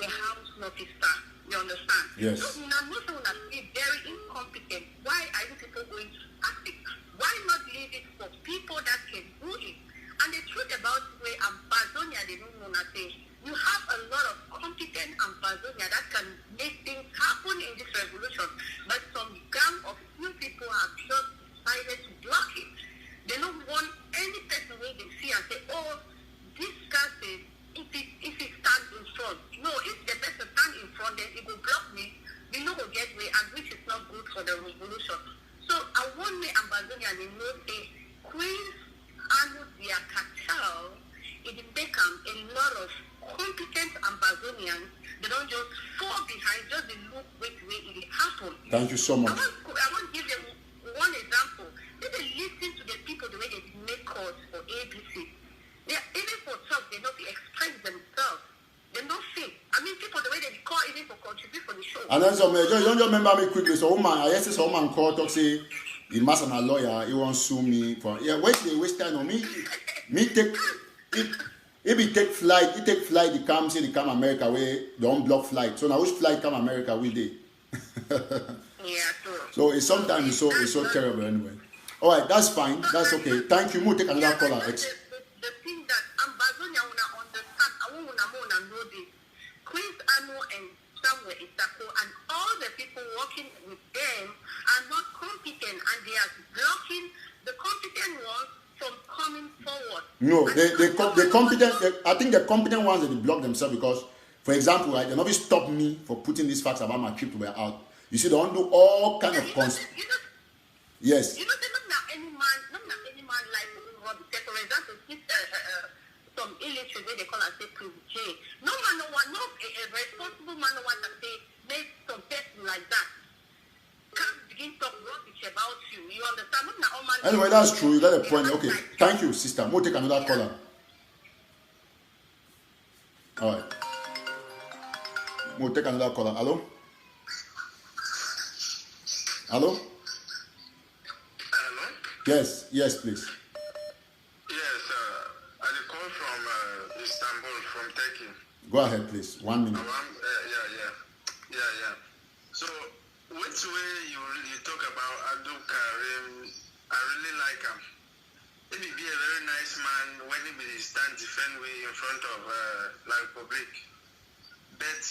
the house not is start. You understand? Yes. So now most of us be very incompetent. Why are you people going to start it? Why not leave it for people that can do it? And the truth about where Amazonia they don't know nothing. You have a lot of competent Amazonia that can make things happen in this revolution. But some gang of few people have just decided to block it. They don't want any person where they see and say, oh, this guy says, if it stands in front. No, if the person stands in front, then it will block me we know we get way, and which is not good for the revolution. So I want me Amazonian in no say Queens and their cartel, it make a lot of competent Amazonians. They don't just fall behind, just the look which way it happens. Thank you so much. I want to give them one example. They listen to the people the way they make calls for ABC. They are even for talk, they not express themselves. They're not fake. I mean, people the way they call even for contribute for the show. And then some, you don't remember me quickly. So woman, I guess some man called talk say the master and a lawyer, he won't sue me for waste time on me. Me take it. If he take flight, he come say they come America where they don't block flight. So now which flight come America we day? Yeah, true. So it's sometimes it's so terrible anyway. All right, that's fine. That's okay. Thank you. We'll take another caller. The thing that Ambazonia will understand, I want to know this. Queens Anu and Samuel Isako and all the people working with them are not competent, and they are blocking the competent ones from coming forward. No, the competent. I think the competent ones that they block themselves because, for example, right, they never stop me for putting these facts about my trip to where out. You see, they don't do all kind of yes. You know, not any man like what for example, some illiterate way they call and say J. No man, no one, no a responsible man, no one can say make some person like that. Can't begin talk rubbish about you. You understand? Not all man. Anyway, that's true. You got a point. Okay, thank you, sister. We'll take another caller. All right. We'll take another caller. Hello. Hello. Hello? Yes, please. Yes, I call from Istanbul, from Turkey. Go ahead, please. 1 minute. Yeah. So, which way you talk about Abdul Karim, I really like him. He be a very nice man when he stand defend way in front of like public. But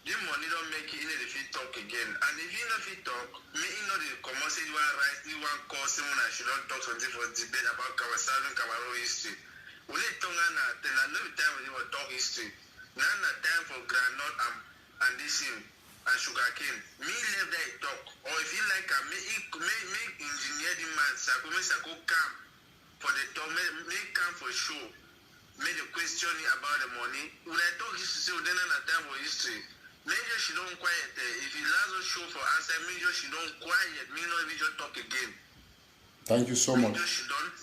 the money don't make it in if he talk again. And if he not fit talk, me know the common say you want right, you want call someone I should not talk something for debate about Kawasabi Kamaro history. We need to learn that then another time when you will talk history. Now time for granite and this thing and sugarcane. Me leave that talk. Or if you like make engineer the man Sako come for the talk, make come for show. Make the question about the money. When I talk history, then another time for history. Maybe she don't quiet. If he last show for answer, maybe she don't quiet. Me know if you talk again. Thank you so much. She don't.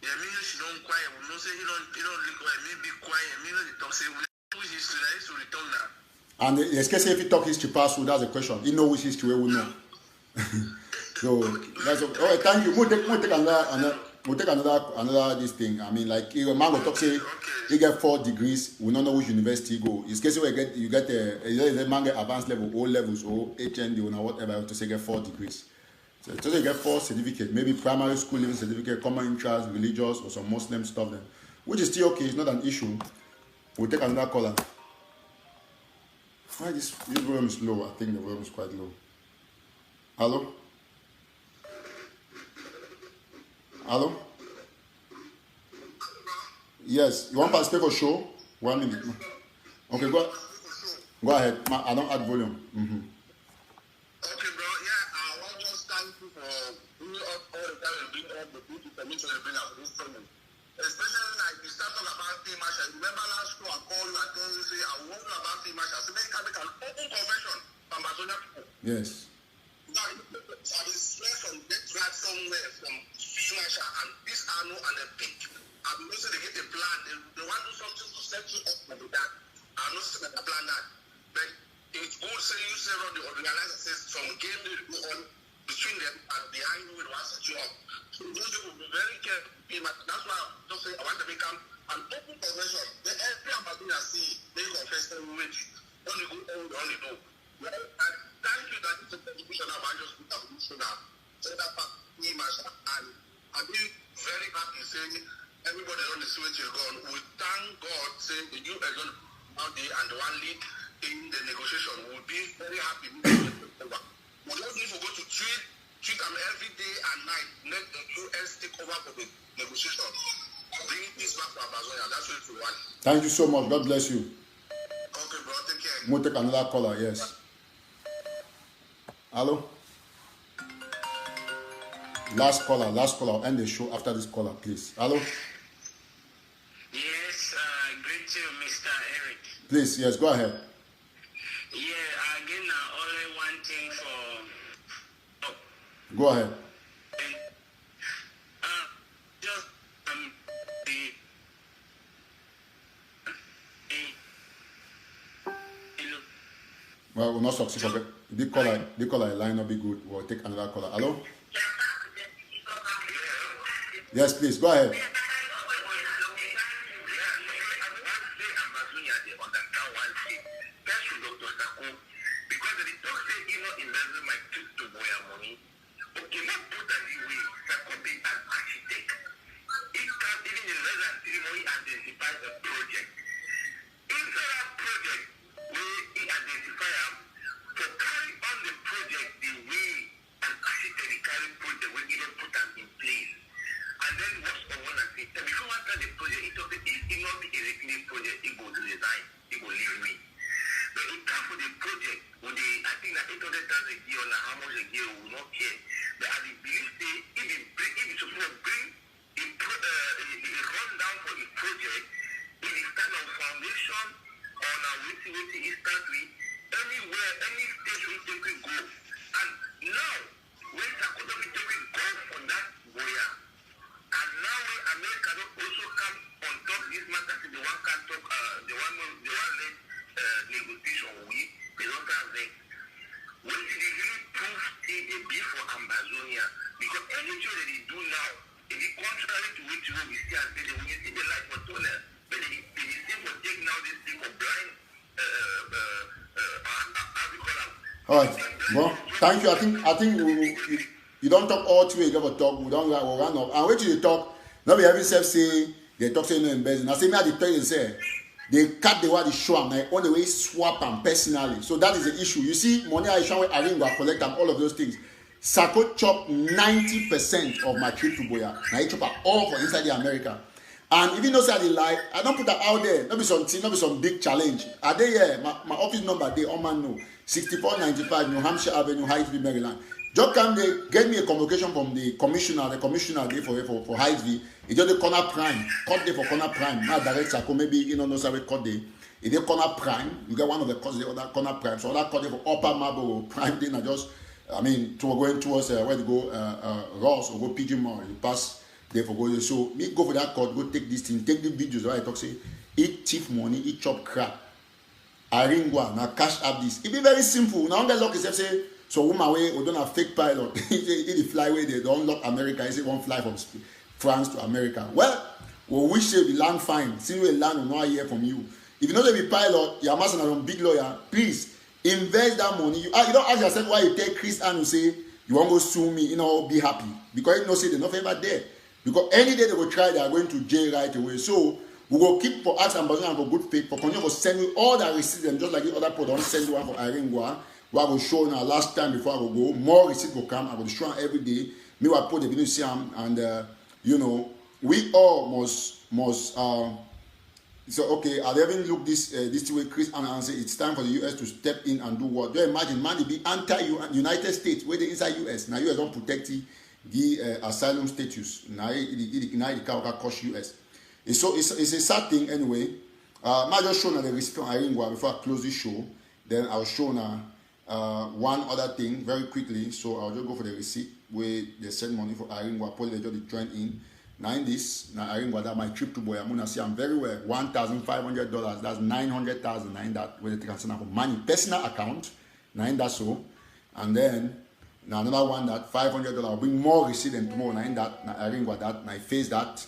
Yeah, maybe she don't quiet. We know say he don't look quiet. Maybe quiet. Me know the talk say we which history that is to return now. And especially if you talk history past, that's the question. You know which history we know. So that's okay. All right, thank you. We'll take another this thing. I mean, like a man will talk say he get 4 degrees. We don't know which university he go. It's case you get a man get advanced level, O levels, or HND, or whatever to say get 4 degrees. So just you get 4 certificates, maybe primary school level certificate, common interest, religious, or some Muslim stuff then, which is still okay. It's not an issue. We'll take another caller. Why this volume is low? I think the volume is quite low. Hello. Hello? Yes. You want to participate for show? 1 minute. Okay, go ahead. I don't add volume. Mm-hmm. Okay, bro. Yeah, I want to just thank you for bringing up all the time and bring up the people permission to bring up this problem. Especially like you start talking about Team Marshal. Remember last show I called you and told you say I want to about Team Marshal. So make an open confession from Amazonia people. Yes. Now, I will swear from that drive somewhere from Marshal and this Anu and a pig. I'm not saying they get a plan. They want to do something to set you up with that. I'm not saying they plan that. But it's good say you say the organizer says some game they go on between them and behind you will set you up. So those people will be very careful. That's why I just say I want to become an open convention. The every Amazon see they confess them with only go only know. Well, and thank you that it's a contribution of I just put up this now. So that part me Marshal and I'm very happy saying everybody on the switch is gone. We thank God saying the new election and the one lead in the negotiation will be very happy. We just need to go to treat them every day and night. Let the US take over for the negotiation. Bring this back to Amazonia. That's what we want. Thank you so much. God bless you. Okay, bro. Take care. We'll take another caller. Yes. Hello? Last caller. I'll end the show after this caller, please. Hello? Yes, greet you, Mr. Eric. Please, yes, go ahead. Yeah, again, only one thing for... Go ahead. Just Well, we'll not succeed. Forget. The caller line not be good. We'll take another caller. Hello? Yes, please, go ahead. All right. Well, thank you. I think you don't talk all two. You never talk. We don't we'll run up. And wait till you talk. Now we having self say they talk say no embezzling. I say me at the tell you say they cut the word the show and like all the way swap them personally. So that is the issue. You see, money I show I ring collect them all of those things. Sako chop 90% of my trip to Boya. Now he chop all for inside the America. And even though I lie, I don't put that out there. Not be some big challenge. Are they here? My office number they all man know. 6495 New Hampshire Avenue, Hightsville, Maryland. Just come they get me a convocation from the commissioner there for Hightsville. It's just the corner prime. Cut there for corner prime. Now direct Sako, maybe you know sorry cut there. If they corner prime, you get one of the cuts the other corner prime. So that cut there for upper Marlboro prime then I just going towards where to go Ross or go Pigeon Mall. You pass there for go. So me go for that cut, go take this thing, take the videos where I talk say eat thief money, eat chop crap. I ring one, now cash up this. It be very simple. Now the lock is say, so woman way, we don't have fake pilot. If fly away, they don't lock America. He say one fly from France to America. Well, we wish they be land fine. Since we land, we not hear from you. If you know they be pilot, you are master a big lawyer. Please invest that money. You don't ask yourself why you take Chris and you say you want to go sue me. You know, be happy because you know say they're not ever there. Because any day they will try, they are going to jail right away. So we will keep for ask ambassador and for good faith. For continue to send you all the receipts and just like the other people don't send you one for Iringwa. We will show now last time before I will go. More receipts will come. I will show every day. Me will put the video see them and you know we all must so okay. I haven't looked this way. Chris and answer. It's time for the US to step in and do what? Do you imagine man be anti-United States where they inside US now US don't protect the asylum status now it can cost US. It's a sad thing anyway. I just show now the receipt from Iringwa before I close this show. Then I'll show now one other thing very quickly. So I'll just go for the receipt where they send money for Iringwa. Probably they just join in. Now in this, now Iringwa that my trip to Boya. I'm gonna see I'm very well. $1,500. That's 900,000. Now in that where they can send for money personal account. Now in that so, and then. Now another one that $500 will bring more receipt than tomorrow. Now in that, now I ring with that, now I face that.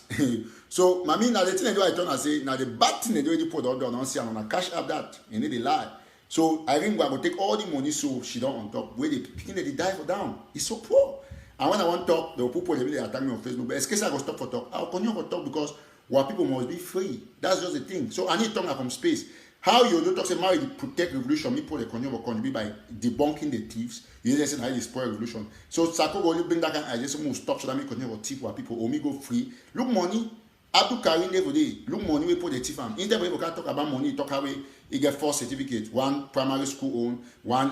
So, I mean, now the thing I do, I turn and say, now the bad thing they do, you put order on see, I'm gonna cash up that. You need a lie. So I ring, I will take all the money so she don't on top. Where they picking they die for down. It's so poor. And when I want to talk, the people they attack me on Facebook. But in case I go stop for talk, I'll continue to talk because what people must be free. That's just the thing. So I need to talk from space. How you do talk say marry the protect revolution, people they contribute by debunking the thieves. You just say how they spoil revolution. So Sako will only bring that kind of idea, so we stop so that we continue to thief where people only go free. Look money, Abdul Karim every day. Look money we put the thief on. In the way we can talk about money, talk away, you get 4 certificates, one primary school own, one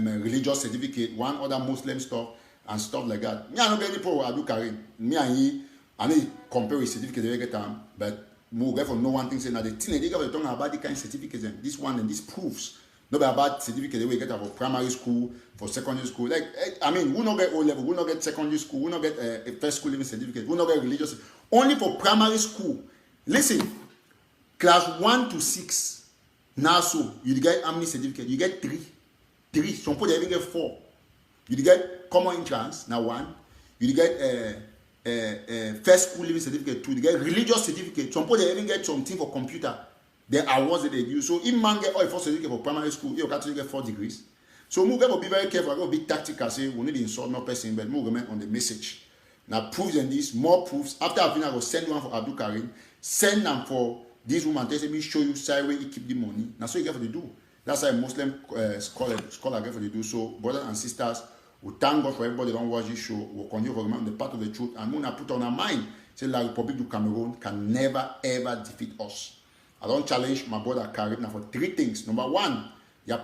religious certificate, one other Muslim stuff, and stuff like that. Me, I don't get any problem. I do carry. Me and he, I need compare with certificate they get them, but more for no one thing saying that the thing they talking about the kind of certificates and this one and this proofs. Not about certificate they will get for primary school, for secondary school. Like I mean, we not get O level, we not get secondary school, we not get a first school living certificate, we not get religious. Only for primary school. Listen, class 1 to 6. Now so you get how many certificates? You get 3. Some people they even get 4. You get common entrance, now 1. You get first school living certificate 2. You get religious certificate. Some people they even get something for computer. The awards that they use. So if man get all 4 certificate for primary school, you can get 4 degrees. So we got to be very careful. I got to be tactical. Say we need to insult no person, but move on the message. Now proofs and this, more proofs. After I finish, I will send one for Abdul Karim. Send them for this woman. They say me show you side way you keep the money. Now so you get for the do. That's how a Muslim scholar get for the do. So brothers and sisters, we thank God for everybody that don't watch this show. We'll continue to remember the part of the truth. And we put on our mind. Say La Republic du Cameroon can never ever defeat us. I don't challenge my brother Karim now for 3 things. Number 1,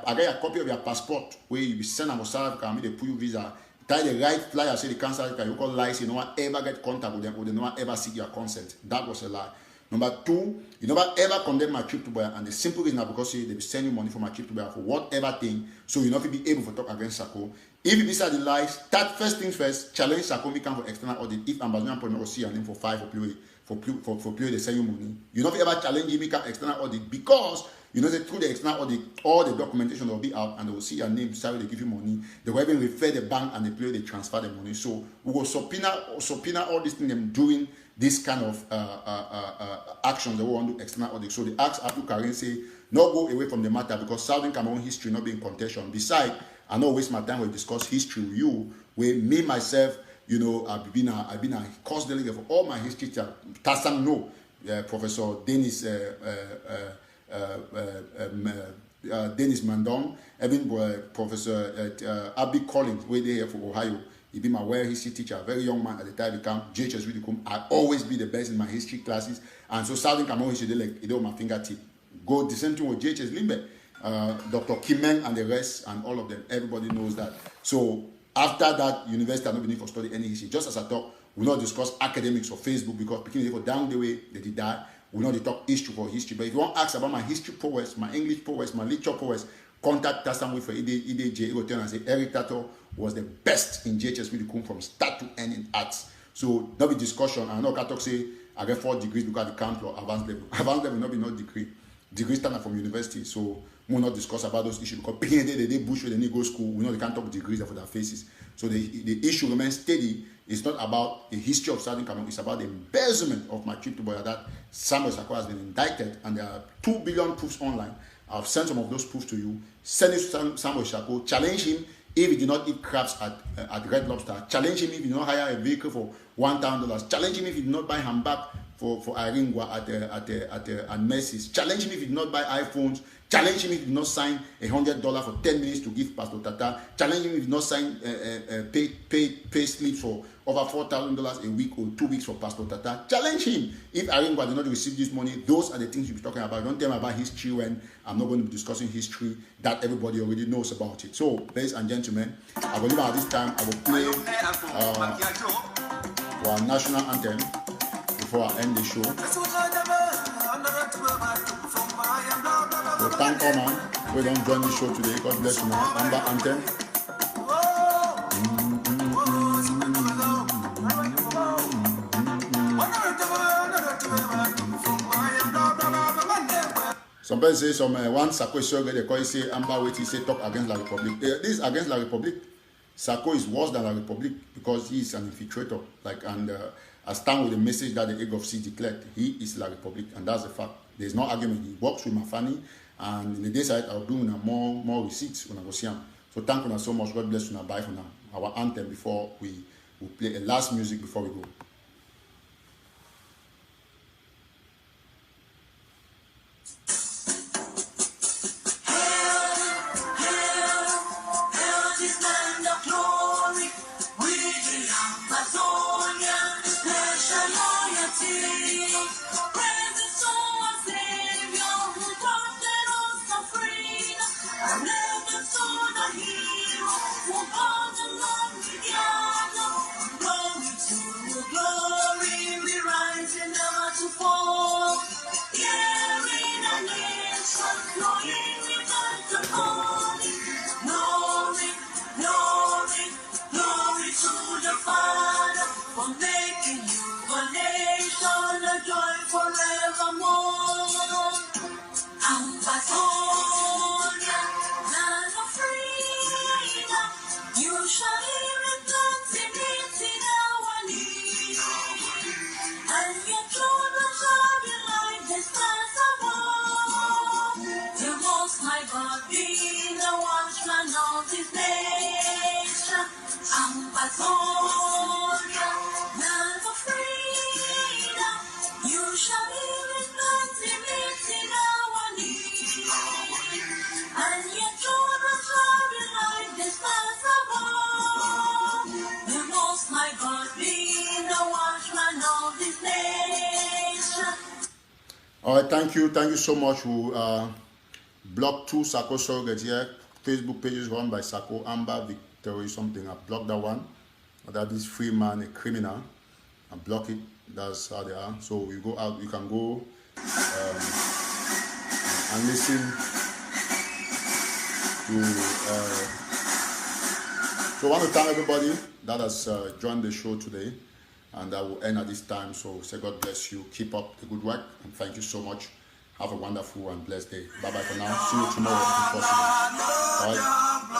I get a copy of your passport where you be sent to South Africa and they put you visa. Tie the right flyer, say the cancel you call lies, you no one ever get contact with them or they no one ever seek your consent. That was a lie. Number 2, you never ever condemn my trip to Boya, and the simple reason is because they be sending you money for my trip to Boya for whatever thing, so you not be able to talk against Sako. If you decide the lies, start first things first, challenge Sako, we come for external audit. If Ambassador Paul not see your name for 5 or play. For play they send you money. You not ever challenge him external audit because you know that through the external audit, all the documentation will be out and they will see your name, sorry, they give you money. They will even refer the bank and the play they transfer the money. So we will subpoena all these things them doing this kind of action they want to do external audit. So they ask Abdul Karim say, not go away from the matter because Southern Cameroon history not being contention. Besides, I don't waste my time when we discuss history with you, where me myself, you know, I've been a course delegate for all my history. Tassam no, Professor Dennis Dennis Mandong, even Professor Abby Collins, where they here for Ohio. He be my well history teacher, a very young man at the time. Become JHS really come. I always be the best in my history classes, and so Southern Cameroon history they like it on my fingertip. Go the same thing with JHS Limbe, Dr. Kimeng and the rest, and all of them. Everybody knows that. So. After that, university are not being for study any history. Just as I talk, we will not discuss academics or Facebook because beginning for down the way they did that. We will not talk history for history. But if you want to ask about my history prowess, my English prowess, my literature prowess, contact us somewhere for EDJ. He will tell and say Eric Tato was the best in JHS really come from start to end in arts. So not be discussion. I know Katok say I get 4 degrees because the camp or advanced level. Advanced level not be no degree. Degree standard from university. So we will not discuss about those issues because they bush when they go school. We know they can't talk degrees for their faces. So the issue remains steady. It's not about the history of Southern Cameroon. It's about the embezzlement of my trip to Boya that Samuel Sako has been indicted, and there are 2 billion proofs online. I've sent some of those proofs to you. Send it to Samuel Sako. Challenge him if he did not eat crabs at Red Lobster. Challenge him if he did not hire a vehicle for $1,000. Challenge him if he did not buy handbag for Iringwa at Macy's. Challenge him if he did not buy iPhones. Challenge him if he did not sign $100 for 10 minutes to give Pastor Tata. Challenge him if he did not sign pay slips for over $4,000 a week or 2 weeks for Pastor Tata. Challenge him if Iringwa did not receive this money. Those are the things you'll be talking about. Don't tell me about history when I'm not going to be discussing history that everybody already knows about it. So, ladies and gentlemen, I will leave at this time. I will play our national anthem before I end the show. So thank all man. We don't join the show today. God bless you man. Amber anthem. Somebody say one Sako is so good. They call it say Amber wait. He say talk against La Republic. This is against La Republic. Sako is worse than La Republic because he is an infiltrator. I stand with the message that the egg of C declared. He is La Republic, and that's the fact. There's no argument. He works with Mafani, and in the day side, I'll do more receipts when I go see him. So thank you so much. God bless you. Bye for now. Our anthem before we play a last music before we go. I never saw the heat. Amazonia, land of freedom, you shall hear it dancing in our need. And your children shall be like the stars above. The Most High God be the watchman of this nation. Amazonia, land of freedom, you shall hear it dancing in our need. And your children shall be like the stars above. The Most High God be the watchman of this nation. All right, thank you so much. We blocked 2 Sako surrogates here. Facebook pages run by Sako, Amber, Victory, something. I blocked that one. That is free man, a criminal. I block it. That's how they are. So you go out, you can go and listen to. So I want to thank everybody that has joined the show today. And I will end at this time. So say God bless you. Keep up the good work. And thank you so much. Have a wonderful and blessed day. Bye-bye for now. See you tomorrow if possible. Bye.